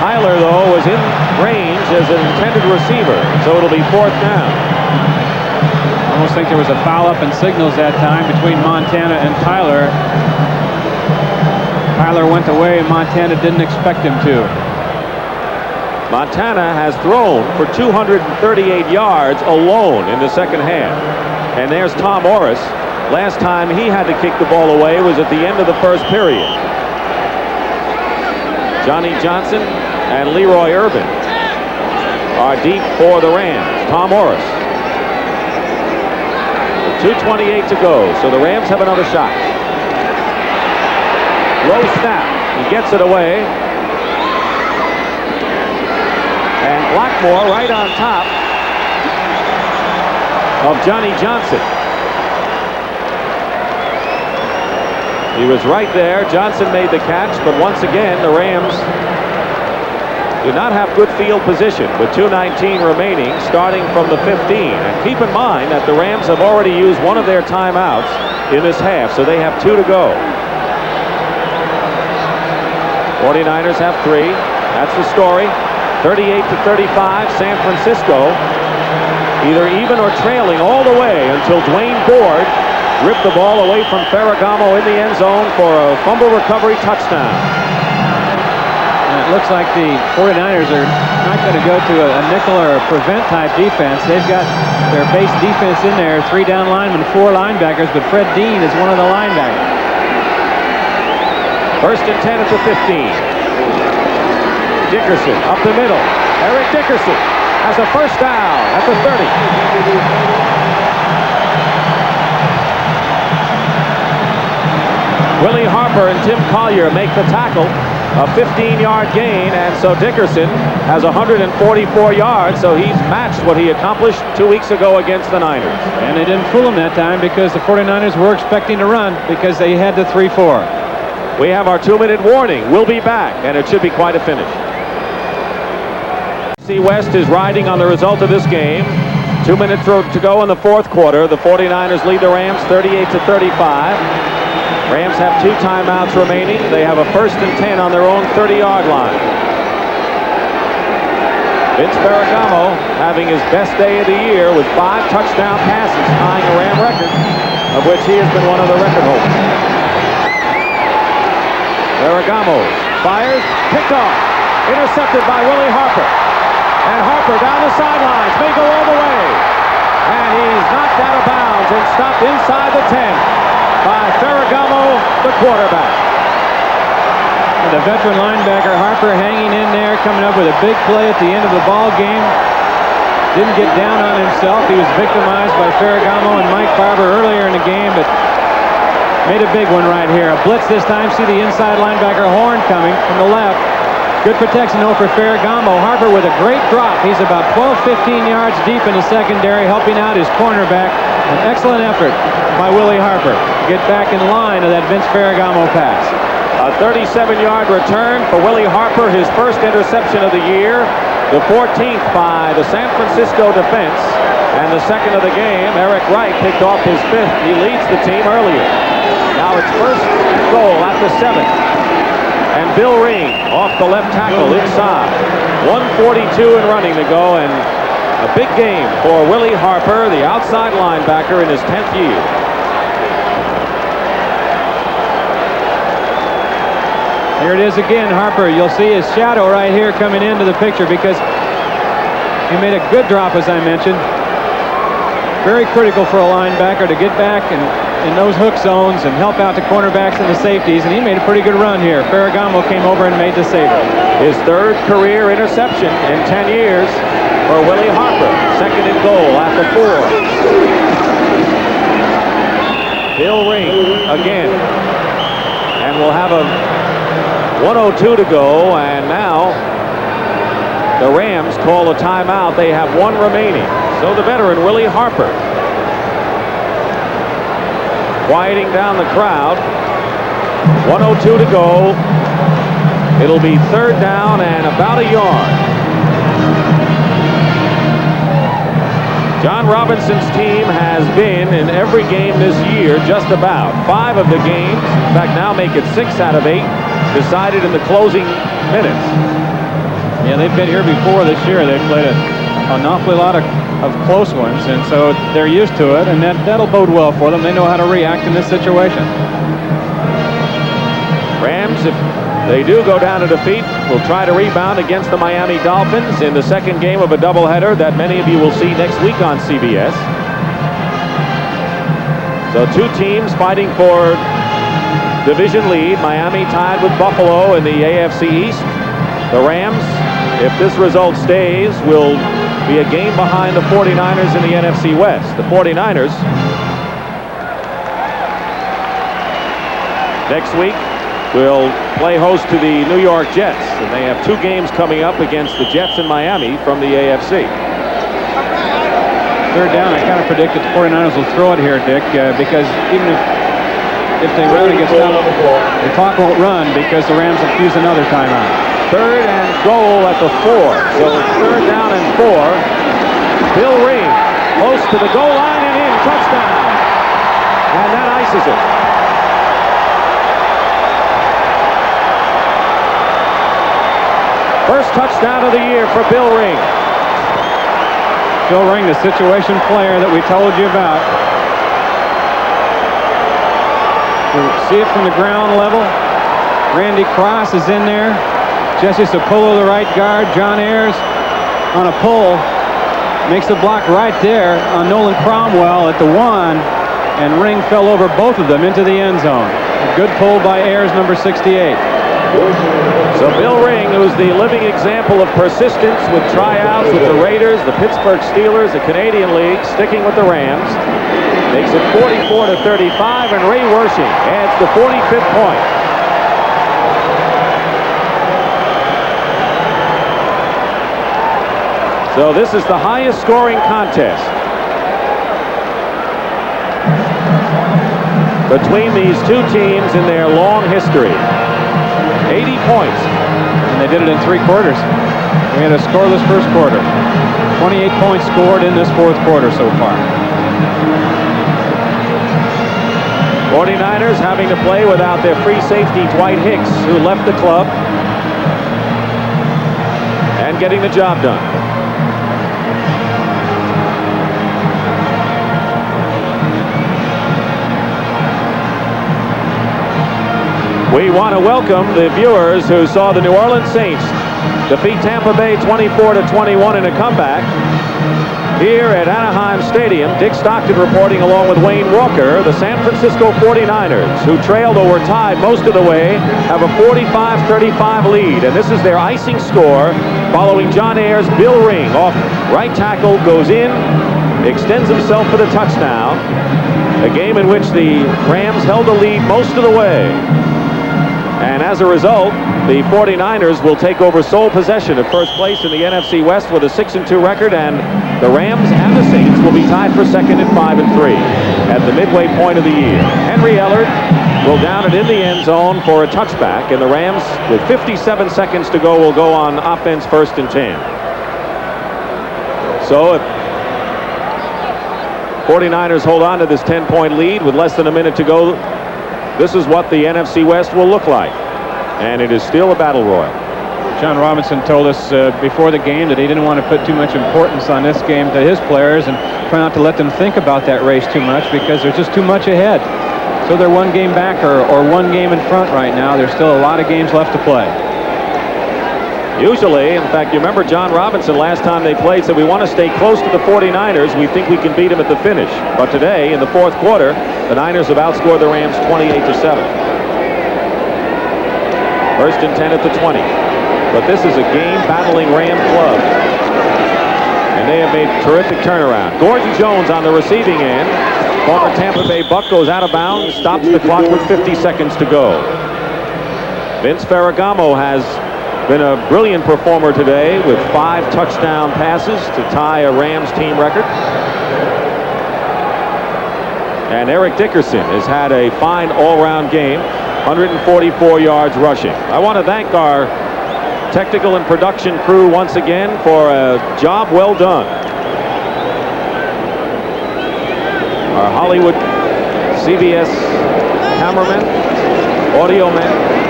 Tyler, though, was in range as an intended receiver, so it'll be 4th down. I almost think there was a foul up in signals that time between Montana and Tyler. Tyler went away and Montana didn't expect him to. Montana has thrown for 238 yards alone in the second half. And there's Tom Orris. Last time he had to kick the ball away was at the end of the first period. Johnny Johnson and Leroy Irvin are deep for the Rams. Tom Orris. 2:28 to go, so the Rams have another shot. Low snap. He gets it away. And Blackmore right on top of Johnny Johnson. He was right there. Johnson made the catch, but once again, the Rams do not have good field position with 2:19 remaining, starting from the 15. And keep in mind that the Rams have already used one of their timeouts in this half, so they have 2 to go. 49ers have 3. That's the story. 38-35, San Francisco either even or trailing all the way until Dwaine Board ripped the ball away from Ferragamo in the end zone for a fumble recovery touchdown. And it looks like the 49ers are not going to go to a nickel or a prevent type defense. They've got their base defense in there, 3 down linemen, 4 linebackers, but Fred Dean is one of the linebackers. 1st and 10 at the 15. Dickerson up the middle. Eric Dickerson has a first down at the 30. Willie Harper and Tim Collier make the tackle. A 15-yard gain, and so Dickerson has 144 yards, so he's matched what he accomplished 2 weeks ago against the Niners. And they didn't fool him that time because the 49ers were expecting to run because they had the 3-4. We have our 2-minute warning. We'll be back, and it should be quite a finish. West is riding on the result of this game. 2 minutes to go in the 4th quarter. The 49ers lead the Rams 38-35. Rams have 2 timeouts remaining. They have a 1st and 10 on their own 30-yard line. Vince Ferragamo having his best day of the year with 5 touchdown passes, tying a Ram record, of which he has been one of the record holders. Ferragamo fires, picked off. Intercepted by Willie Harper. And Harper down the sidelines, may go all the way. And he's knocked out of bounds and stopped inside the 10 by Ferragamo, the quarterback. The veteran linebacker Harper hanging in there, coming up with a big play at the end of the ball game. Didn't get down on himself. He was victimized by Ferragamo and Mike Barber earlier in the game, but made a big one right here. A blitz this time. See the inside linebacker Horn coming from the left. Good protection though for Ferragamo. Harper with a great drop. He's about 12-15 yards deep in the secondary, helping out his cornerback. An excellent effort by Willie Harper to get back in line of that Vince Ferragamo pass. A 37-yard return for Willie Harper, his first interception of the year, the 14th by the San Francisco defense, and the second of the game. Eric Wright picked off his 5th. He leads the team earlier. Now it's first and goal at the 7. And Bill Ring off the left tackle inside. 1:42 and running to go, and a big game for Willie Harper, the outside linebacker in his 10th year. Here it is again, Harper. You'll see his shadow right here coming into the picture because he made a good drop, as I mentioned. Very critical for a linebacker to get back and in those hook zones and help out the cornerbacks and the safeties, and he made a pretty good run here. Ferragamo came over and made the save. His 3rd career interception in 10 years for Willie Harper. 2nd and goal at the 4. Bill Ring again. And we'll have a 1:02 to go, and now the Rams call a timeout. They have 1 remaining. So the veteran Willie Harper quieting down the crowd. 1:02 to go. It'll be 3rd down and about a yard. John Robinson's team has been in every game this year, just about. 5 of the games, in fact now make it 6 out of 8, decided in the closing minutes. Yeah, they've been here before this year. They've played an awful lot of close ones, and so they're used to it, and that'll bode well for them. They know how to react in this situation. Rams, if they do go down to defeat, will try to rebound against the Miami Dolphins in the second game of a doubleheader that many of you will see next week on CBS. So 2 teams fighting for division lead. Miami tied with Buffalo in the AFC East. The Rams, if this result stays, will be a game behind the 49ers in the NFC West. The 49ers next week will play host to the New York Jets, and they have 2 games coming up against the Jets in Miami from the AFC. 3rd down, I kind of predict that the 49ers will throw it here, Dick, because even if they run against them, the clock won't run because the Rams have used another timeout. 3rd and goal at the 4. So it's 3rd down and 4. Bill Ring close to the goal line and in. Touchdown. And that ices it. First touchdown of the year for Bill Ring. Bill Ring, the situation player that we told you about. You see it from the ground level. Randy Cross is in there. Jesse Sapolo, the right guard. John Ayers on a pull. Makes the block right there on Nolan Cromwell at the 1. And Ring fell over both of them into the end zone. A good pull by Ayers, number 68. So Bill Ring, who's the living example of persistence with tryouts with the Raiders, the Pittsburgh Steelers, the Canadian League, sticking with the Rams, makes it 44-35, and Ray Wersching adds the 45th point. So this is the highest scoring contest between these 2 teams in their long history. 80 points. And they did it in 3 quarters. We had a scoreless first quarter. 28 points scored in this 4th quarter so far. 49ers having to play without their free safety Dwight Hicks, who left the club, and getting the job done. We want to welcome the viewers who saw the New Orleans Saints defeat Tampa Bay 24-21 in a comeback. Here at Anaheim Stadium, Dick Stockton reporting along with Wayne Walker. The San Francisco 49ers, who trailed or were tied most of the way, have a 45-35 lead. And this is their icing score following John Ayers' Bill Ring off right tackle, goes in, extends himself for the touchdown. A game in which the Rams held the lead most of the way. And as a result, the 49ers will take over sole possession of first place in the NFC West with a 6-2 record, and the Rams and the Saints will be tied for second at 5-3 at the midway point of the year. Henry Ellard will down it in the end zone for a touchback, and the Rams, with 57 seconds to go, will go on offense 1st and 10. So if 49ers hold on to this 10-point lead with less than a minute to go, this is what the NFC West will look like. And it is still a battle royal. John Robinson told us before the game that he didn't want to put too much importance on this game to his players and try not to let them think about that race too much, because there's just too much ahead. So they're one game back or one game in front right now. There's still a lot of games left to play. Usually, in fact, you remember John Robinson last time they played said we want to stay close to the 49ers. We think we can beat them at the finish. But today, in the fourth quarter, the Niners have outscored the Rams 28-7. 1st and 10 at the 20. But this is a game-battling Ram club. And they have made terrific turnaround. Gordon Jones on the receiving end. Former Tampa Bay Buck goes out of bounds, stops the clock with 50 seconds to go. Vince Ferragamo has been a brilliant performer today with 5 touchdown passes to tie a Rams team record. And Eric Dickerson has had a fine all-round game, 144 yards rushing. I want to thank our technical and production crew once again for a job well done. Our Hollywood CBS cameraman, audio man,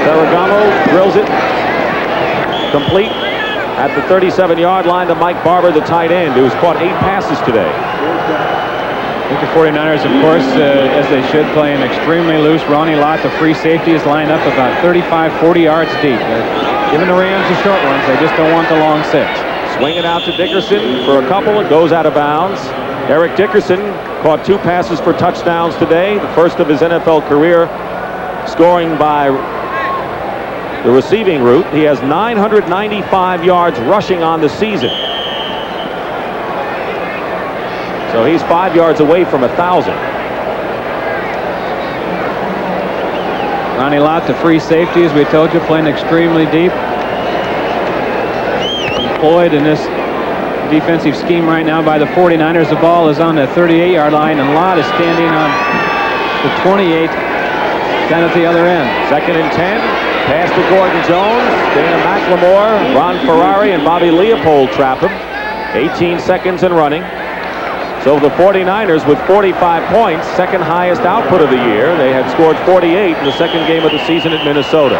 Ferragamo drills it complete at the 37-yard line to Mike Barber, the tight end, who's caught 8 passes today. I think the 49ers, of course, as they should, play an extremely loose. Ronnie Lott, the free safety, is lined up about 35-40 yards deep. Giving the Rams the short ones. They just don't want the long 6. Swing it out to Dickerson for a couple. It goes out of bounds. Eric Dickerson caught 2 passes for touchdowns today, the first of his NFL career, scoring by the receiving route. He has 995 yards rushing on the season. So he's 5 yards away from 1,000. Ronnie Lott, the free safety, as we told you, playing extremely deep. Employed in this defensive scheme right now by the 49ers. The ball is on the 38-yard line, and Lott is standing on the 28 down at the other end. 2nd and 10. Pass to Gordon Jones. Dana McLemore, Ron Ferrari, and Bobby Leopold trap him. 18 seconds and running. So the 49ers with 45 points, second highest output of the year. They had scored 48 in the second game of the season at Minnesota.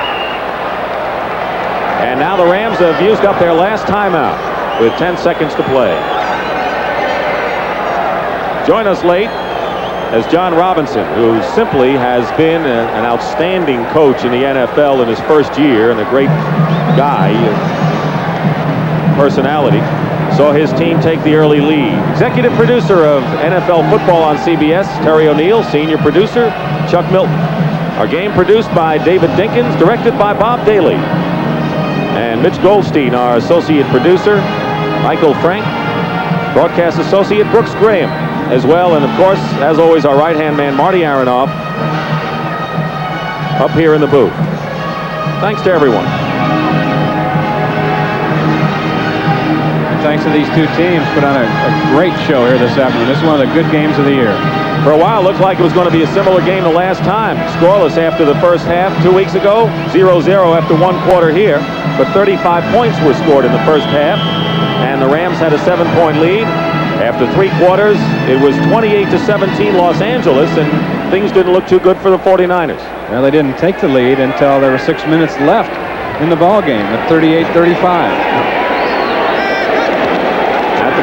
And now the Rams have used up their last timeout with 10 seconds to play. Join us late as John Robinson, who simply has been an outstanding coach in the NFL in his first year and a great guy, personality, saw his team take the early lead. Executive producer of NFL football on CBS, Terry O'Neill. Senior producer, Chuck Milton. Our game produced by David Dinkins, directed by Bob Daly. And Mitch Goldstein, our associate producer. Michael Frank, broadcast associate Brooks Graham as well. And of course, as always, our right-hand man, Marty Aronoff, up here in the booth. Thanks to everyone. Thanks to these two teams, put on a great show here this afternoon. This is one of the good games of the year. For a while, it looked like it was going to be a similar game the last time. Scoreless after the first half 2 weeks ago. 0-0 after 1 quarter here. But 35 points were scored in the first half. And the Rams had a 7-point lead. After 3 quarters, it was 28-17 Los Angeles, and things didn't look too good for the 49ers. Well, they didn't take the lead until there were 6 minutes left in the ball game at 38-35.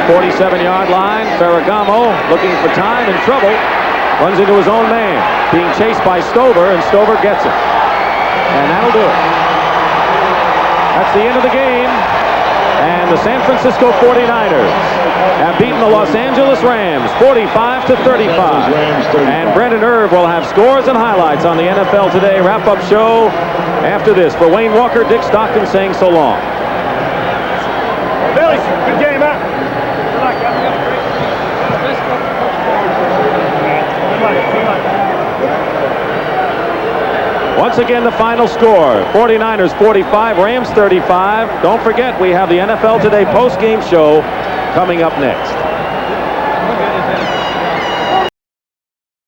47-yard line, Ferragamo looking for time, in trouble, runs into his own man, being chased by Stover, and Stover gets it. And that'll do it. That's the end of the game. And the San Francisco 49ers have beaten the Los Angeles Rams 45-35. And Brendan Irv will have scores and highlights on the NFL Today wrap-up show after this. For Wayne Walker, Dick Stockton saying so long. Billy, good game, huh? Once again, the final score, 49ers 45, Rams 35. Don't forget, we have the NFL Today post-game show coming up next.